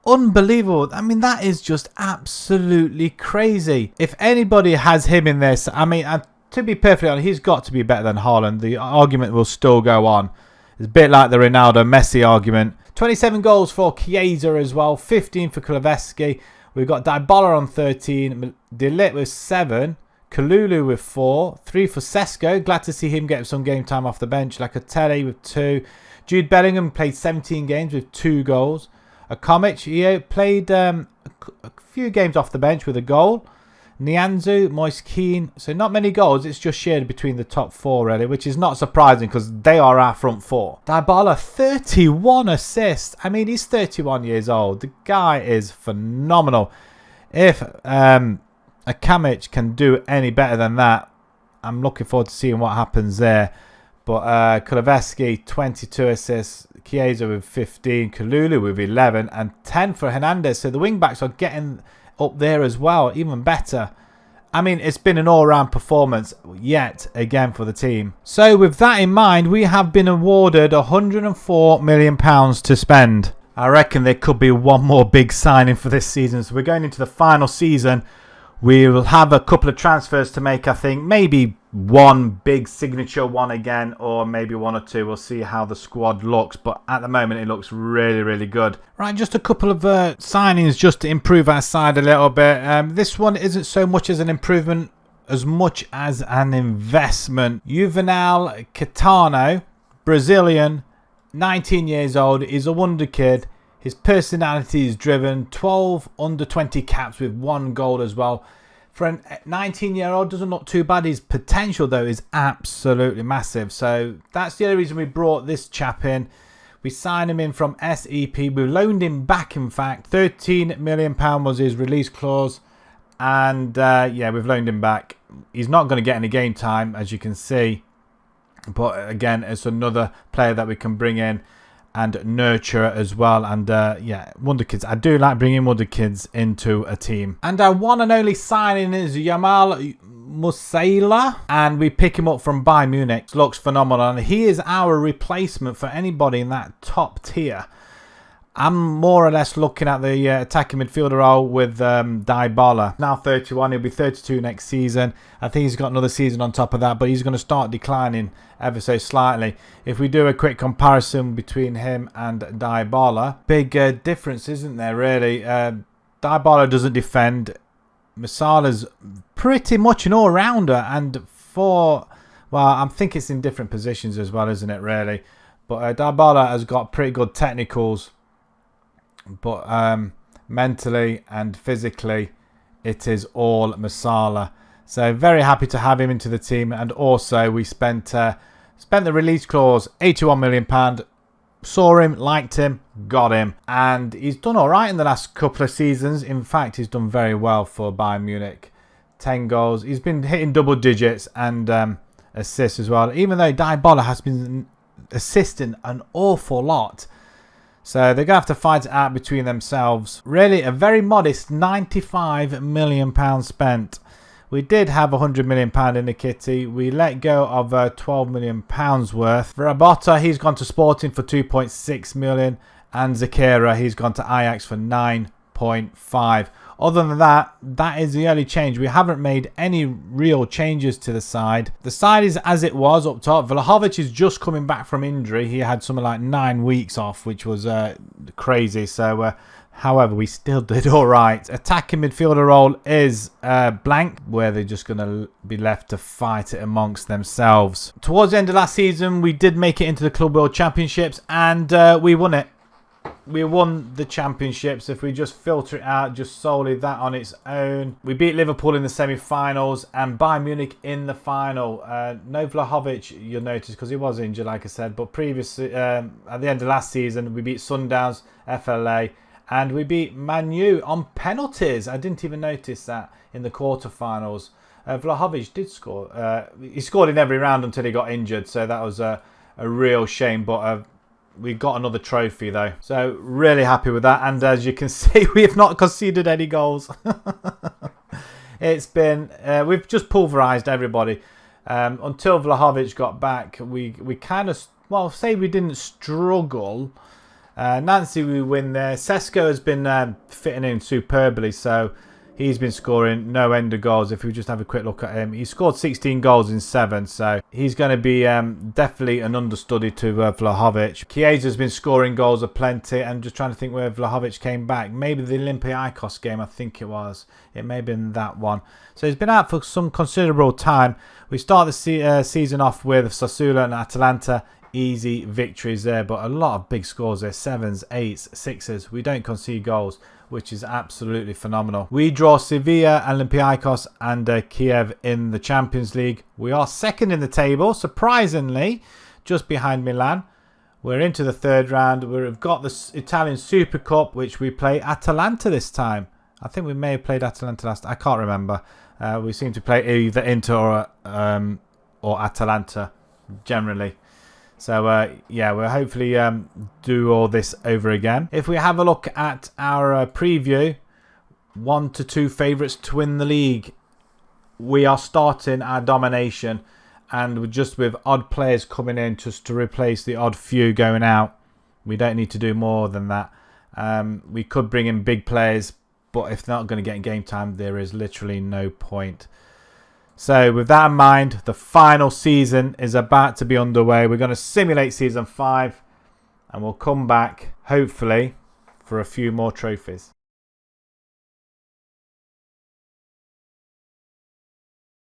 Unbelievable. I mean, that is just absolutely crazy. If anybody has him in this, I mean, to be perfectly honest, he's got to be better than Haaland. The argument will still go on. It's a bit like the Ronaldo-Messi argument. 27 goals for Chiesa as well. 15 for Kulusevski. We've got Dybala on 13. De Ligt with 7. Kalulu with 4. 3 for Sesko. Glad to see him get some game time off the bench. Locatelli with 2. Jude Bellingham played 17 games with 2 goals. Akomic, he played a few games off the bench with a goal. Nianzou, Moise Kean. So not many goals. It's just shared between the top 4, really, which is not surprising because they are our front 4. Dybala, 31 assists. I mean, he's 31 years old. The guy is phenomenal. If Akomic can do any better than that, I'm looking forward to seeing what happens there. But Kulusevski, 22 assists. Chiesa with 15. Kalulu with 11. And 10 for Hernandez. So the wing-backs are getting up there as well. Even better. I mean, it's been an all-round performance yet again for the team. So with that in mind, we have been awarded £104 million to spend. I reckon there could be one more big signing for this season. So we're going into the final season. We will have a couple of transfers to make, I think. Maybe one big signature one again, or maybe 1 or 2. We'll see how the squad looks. But at the moment, it looks really, really good. Right, just a couple of signings just to improve our side a little bit. This one isn't so much as an improvement as much as an investment. Juvenal Caetano, Brazilian, 19 years old. He's a wonder kid. His personality is driven. 12 under-20 caps with 1 goal as well. For a 19-year-old, doesn't look too bad. His potential, though, is absolutely massive. So that's the only reason we brought this chap in. We signed him in from SEP. We loaned him back, in fact. £13 million was his release clause. And, yeah, we've loaned him back. He's not going to get any game time, as you can see. But, again, it's another player that we can bring in and nurture as well. And yeah, wonder kids. I do like bringing wonder kids into a team. And our one and only signing is Jamal Musiala, and we pick him up from Bayern Munich. Looks phenomenal, and he is our replacement for anybody in that top tier. I'm more or less looking at the attacking midfielder role with Dybala. Now 31, he'll be 32 next season. I think he's got another season on top of that, but he's going to start declining ever so slightly. If we do a quick comparison between him and Dybala, big difference, isn't there, really? Dybala doesn't defend. Masala's pretty much an all-rounder, and well, I think it's in different positions as well, isn't it, really? But Dybala has got pretty good technicals, but mentally and physically, it is all Masala. So very happy to have him into the team, and also we spent the release clause, £81 million. Saw him, liked him, got him, and he's done all right in the last couple of seasons. In fact, he's done very well for Bayern Munich. 10 goals. He's been hitting double digits and assists as well, even though Dybala has been assisting an awful lot. So they're going to have to fight it out between themselves. Really, a very modest £95 million spent. We did have £100 million in the kitty. We let go of £12 million worth. Rabota, he's gone to Sporting for £2.6 million. And Zakira, he's gone to Ajax for £9.5. Other than that, that is the only change. We haven't made any real changes to the side. The side is as it was up top. Vlahovic is just coming back from injury. He had something like 9 weeks off, which was crazy. So, however, we still did all right. Attacking midfielder role is blank, where they're just going to be left to fight it amongst themselves. Towards the end of last season, we did make it into the Club World Championships, and we won it. We won the championships. If we just filter it out, just solely that on its own. We beat Liverpool in the semi-finals and Bayern Munich in the final. No Vlahovic, you'll notice, because he was injured, like I said. But previously, at the end of last season, we beat Sundowns, FLA, and we beat Man U on penalties. I didn't even notice that in the quarterfinals. Vlahovic did score. He scored in every round until he got injured, so that was a real shame. But we got another trophy though, so really happy with that. And as you can see, we have not conceded any goals. It's been we've just pulverised everybody until Vlahovic got back. We kind of, well, say we didn't struggle. Nancy, we win there. Sesko has been fitting in superbly, so he's been scoring no end of goals. If we just have a quick look at him, he scored 16 goals in 7, so he's going to be definitely an understudy to Vlahovic. Chiesa's been scoring goals aplenty. I'm just trying to think where Vlahovic came back. Maybe the Olympiacos game, I think it was. It may have been that one. So he's been out for some considerable time. We start the season off with Sassuolo and Atalanta. Easy victories there, but a lot of big scores there. 7s, 8s, 6s. We don't concede goals, which is absolutely phenomenal. We draw Sevilla, Olympiacos and Kiev in the Champions League. We are second in the table, surprisingly, just behind Milan. We're into the third round. We've got the Italian Super Cup, which we play Atalanta this time. I think we may have played Atalanta last. I can't remember. We seem to play either Inter or Atalanta generally. So, yeah, we'll hopefully do all this over again. If we have a look at our preview, 1 to 2 favourites to win the league. We are starting our domination, and just with odd players coming in just to replace the odd few going out. We don't need to do more than that. We could bring in big players, but if they're not going to get in game time, there is literally no point. So with that in mind, the final season is about to be underway. We're going to simulate season 5, and we'll come back, hopefully, for a few more trophies.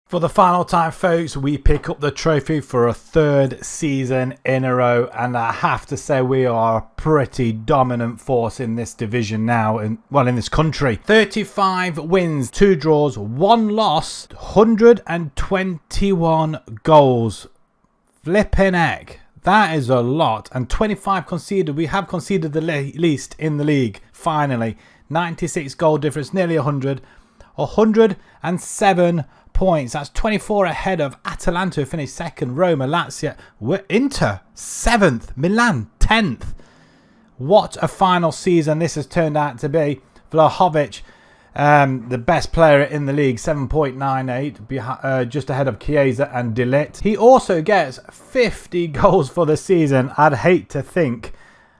For the final time, folks, we pick up the trophy for a 3rd season in a row. And I have to say, we are a pretty dominant force in this division now. In this country. 35 wins, 2 draws, 1 loss, 121 goals. Flipping heck. That is a lot. And 25 conceded. We have conceded the least in the league, finally. 96 goal difference, nearly 100. 107 points. That's 24 ahead of Atalanta, who finished 2nd. Roma, Lazio, Inter 7th. Milan 10th. What a final season this has turned out to be. Vlahovic, the best player in the league, 7.98, just ahead of Chiesa and De Ligt. He also gets 50 goals for the season. I'd hate to think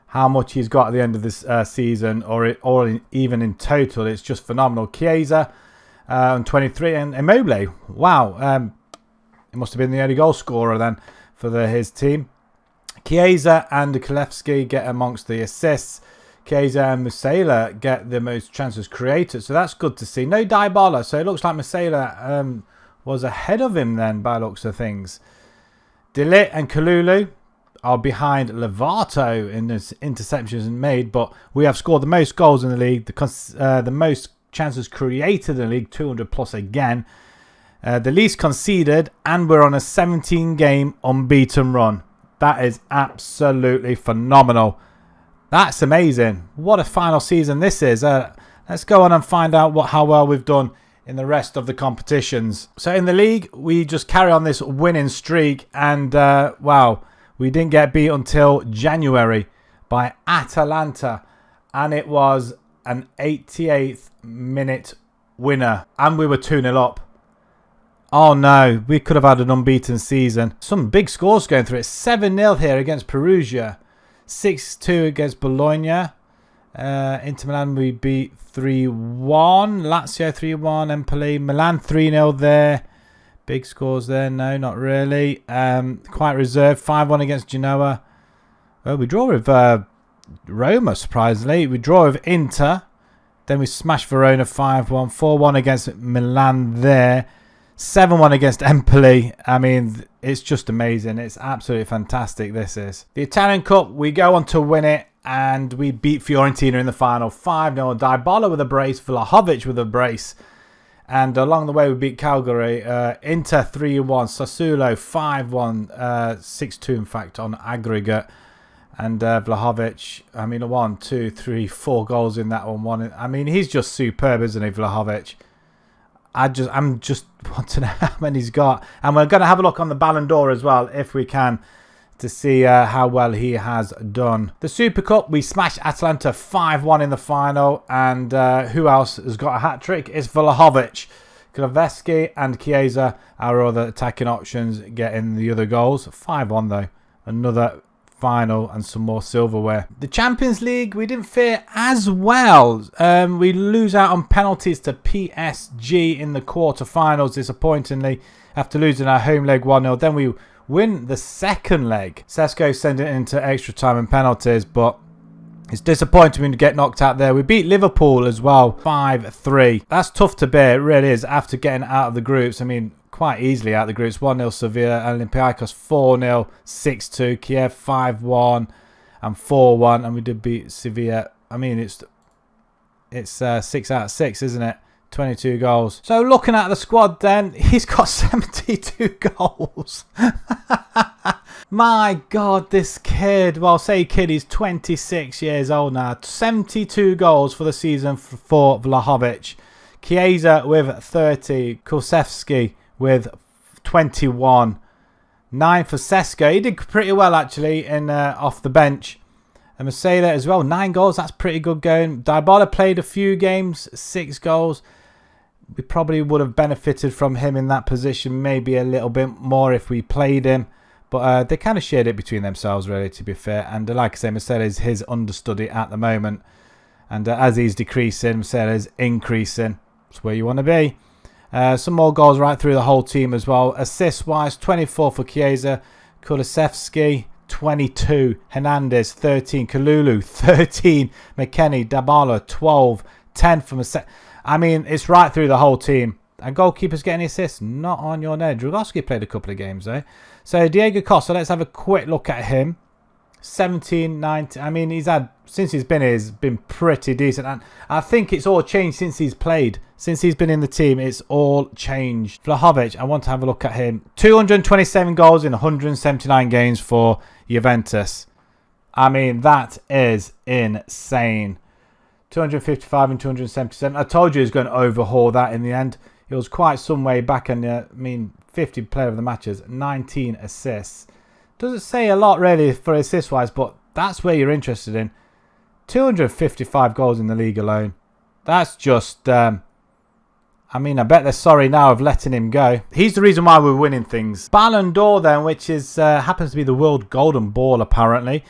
how much he's got at the end of this season, or even in total. It's just phenomenal. Chiesa on 23, and Immobile. Wow, he must have been the only goal scorer then for his team. Chiesa and Kulevski get amongst the assists. Chiesa and Musiala get the most chances created, so that's good to see. No Dybala, so it looks like Musiala was ahead of him then by looks of things. De Ligt and Kalulu are behind Lovato in the interceptions made, but we have scored the most goals in the league, the most chances created in the league, 200 plus again, the least conceded, and we're on a 17-game unbeaten run. That is absolutely phenomenal. That's amazing. What a final season this is. Let's go on and find out how well we've done in the rest of the competitions. So in the league, we just carry on this winning streak, and wow, we didn't get beat until January by Atalanta, and it was an 88th minute winner, and we were 2-0 up. Oh no, we could have had an unbeaten season. Some big scores going through it. 7-0 here against Perugia, 6-2 against Bologna. Inter Milan we beat 3-1. Lazio 3-1. Empoli. Milan 3-0 there. Big scores there. No, not really. Quite reserved. 5-1 against Genoa. Well, we draw with Roma, surprisingly. We draw with Inter. Then we smash Verona 5-1. 4-1 against Milan there. 7-1 against Empoli. I mean, it's just amazing. It's absolutely fantastic, this is. The Italian Cup, we go on to win it, and we beat Fiorentina in the final 5-0. Dybala with a brace, Vlahovic with a brace. And along the way, we beat Cagliari. Inter 3-1, Sassuolo 5-1, 6-2 in fact on aggregate. And Vlahovic, I mean, 1, 2, 3, 4 goals in that one. I mean, he's just superb, isn't he, Vlahovic? I'm just want to know how many he's got. And we're going to have a look on the Ballon d'Or as well, if we can, to see how well he has done. The Super Cup, we smashed Atalanta 5-1 in the final. And who else has got a hat-trick? It's Vlahovic. Kulevski and Chiesa, our other attacking options, getting the other goals. 5-1 though. Another final and some more silverware. The Champions League, we didn't fare as well. We lose out on penalties to PSG in the quarterfinals, disappointingly, after losing our home leg 1-0. Then we win the second leg. Sesko sent it into extra time and penalties, but it's disappointing to get knocked out there. We beat Liverpool as well, 5-3. That's tough to bear, it really is, after getting out of the groups. I mean, quite easily out of the groups. 1-0 Sevilla, Olympiacos 4-0, 6-2, Kiev 5-1 and 4-1, and we did beat Sevilla. I mean, it's 6 out of 6, isn't it? 22 goals. So looking at the squad then, he's got 72 goals. My God, this kid, well, say kid, he's 26 years old now. 72 goals for the season for Vlahovic. Chiesa with 30, Kulusevski with 21, 9 for Sesko. He did pretty well actually in off the bench. And Musiala as well, 9 goals. That's pretty good going. Dybala played a few games, 6 goals. We probably would have benefited from him in that position, maybe a little bit more if we played him. But they kind of shared it between themselves, really, to be fair. And like I say, Musiala is his understudy at the moment. And as he's decreasing, Musiala is increasing. That's where you want to be. Some more goals right through the whole team as well. Assist-wise, 24 for Chiesa. Kulusevski, 22. Hernandez, 13. Kalulu, 13. McKennie, Dybala, 12. 10 for Musiala. I mean, it's right through the whole team. And goalkeepers getting assists, not on your name. Dragowski played a couple of games, though. So, Diego Costa, let's have a quick look at him. 17, 19. I mean, he's had, since he's been here, he's been pretty decent. And I think it's all changed since he's played. Since he's been in the team, it's all changed. Vlahovic, I want to have a look at him. 227 goals in 179 games for Juventus. I mean, that is insane. 255 and 277. I told you he was going to overhaul that in the end. It was quite some way back. And I mean, 50 player of the matches, 19 assists. Doesn't say a lot really for assist-wise, but that's where you're interested in. 255 goals in the league alone. That's just, I mean, I bet they're sorry now of letting him go. He's the reason why we're winning things. Ballon d'Or then, which is happens to be the World Golden Ball apparently.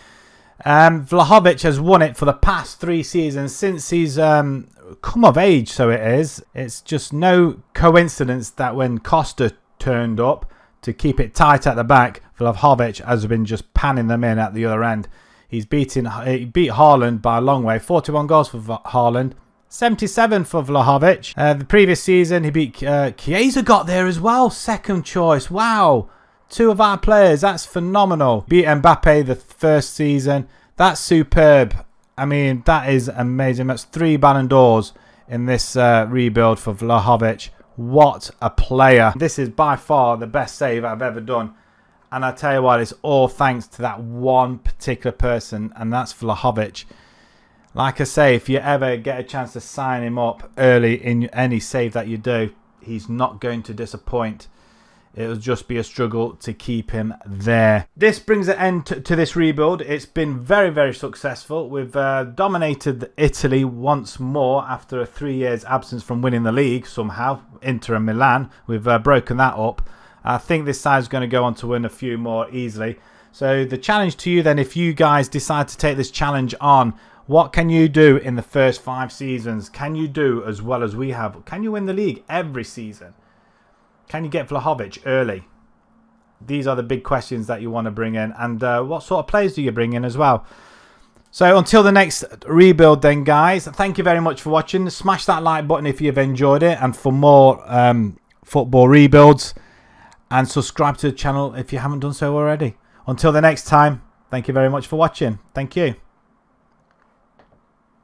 Vlahovic has won it for the past 3 seasons since he's come of age, so it is. It's just no coincidence that when Costa turned up to keep it tight at the back, Vlahovic has been just panning them in at the other end. He beat Haaland by a long way. 41 goals for Haaland. 77 for Vlahovic. The previous season, he beat Chiesa, got there as well. Second choice. Wow. 2 of our players. That's phenomenal. Beat Mbappe the first season. That's superb. I mean, that is amazing. That's 3 Ballon d'Ors in this rebuild for Vlahovic. What a player. This is by far the best save I've ever done. And I tell you what, it's all thanks to that one particular person, and that's Vlahovic. Like I say, if you ever get a chance to sign him up early in any save that you do, he's not going to disappoint. It'll just be a struggle to keep him there. This brings an end to this rebuild. It's been very, very successful. We've dominated Italy once more after a 3 years absence from winning the league somehow. Inter and Milan. We've broken that up. I think this side's going to go on to win a few more easily. So the challenge to you then, if you guys decide to take this challenge on, what can you do in the first 5 seasons? Can you do as well as we have? Can you win the league every season? Can you get Vlahovic early? These are the big questions that you want to bring in. And what sort of players do you bring in as well? So until the next rebuild then, guys, thank you very much for watching. Smash that like button if you've enjoyed it. And for more football rebuilds. And subscribe to the channel if you haven't done so already. Until the next time, thank you very much for watching. Thank you.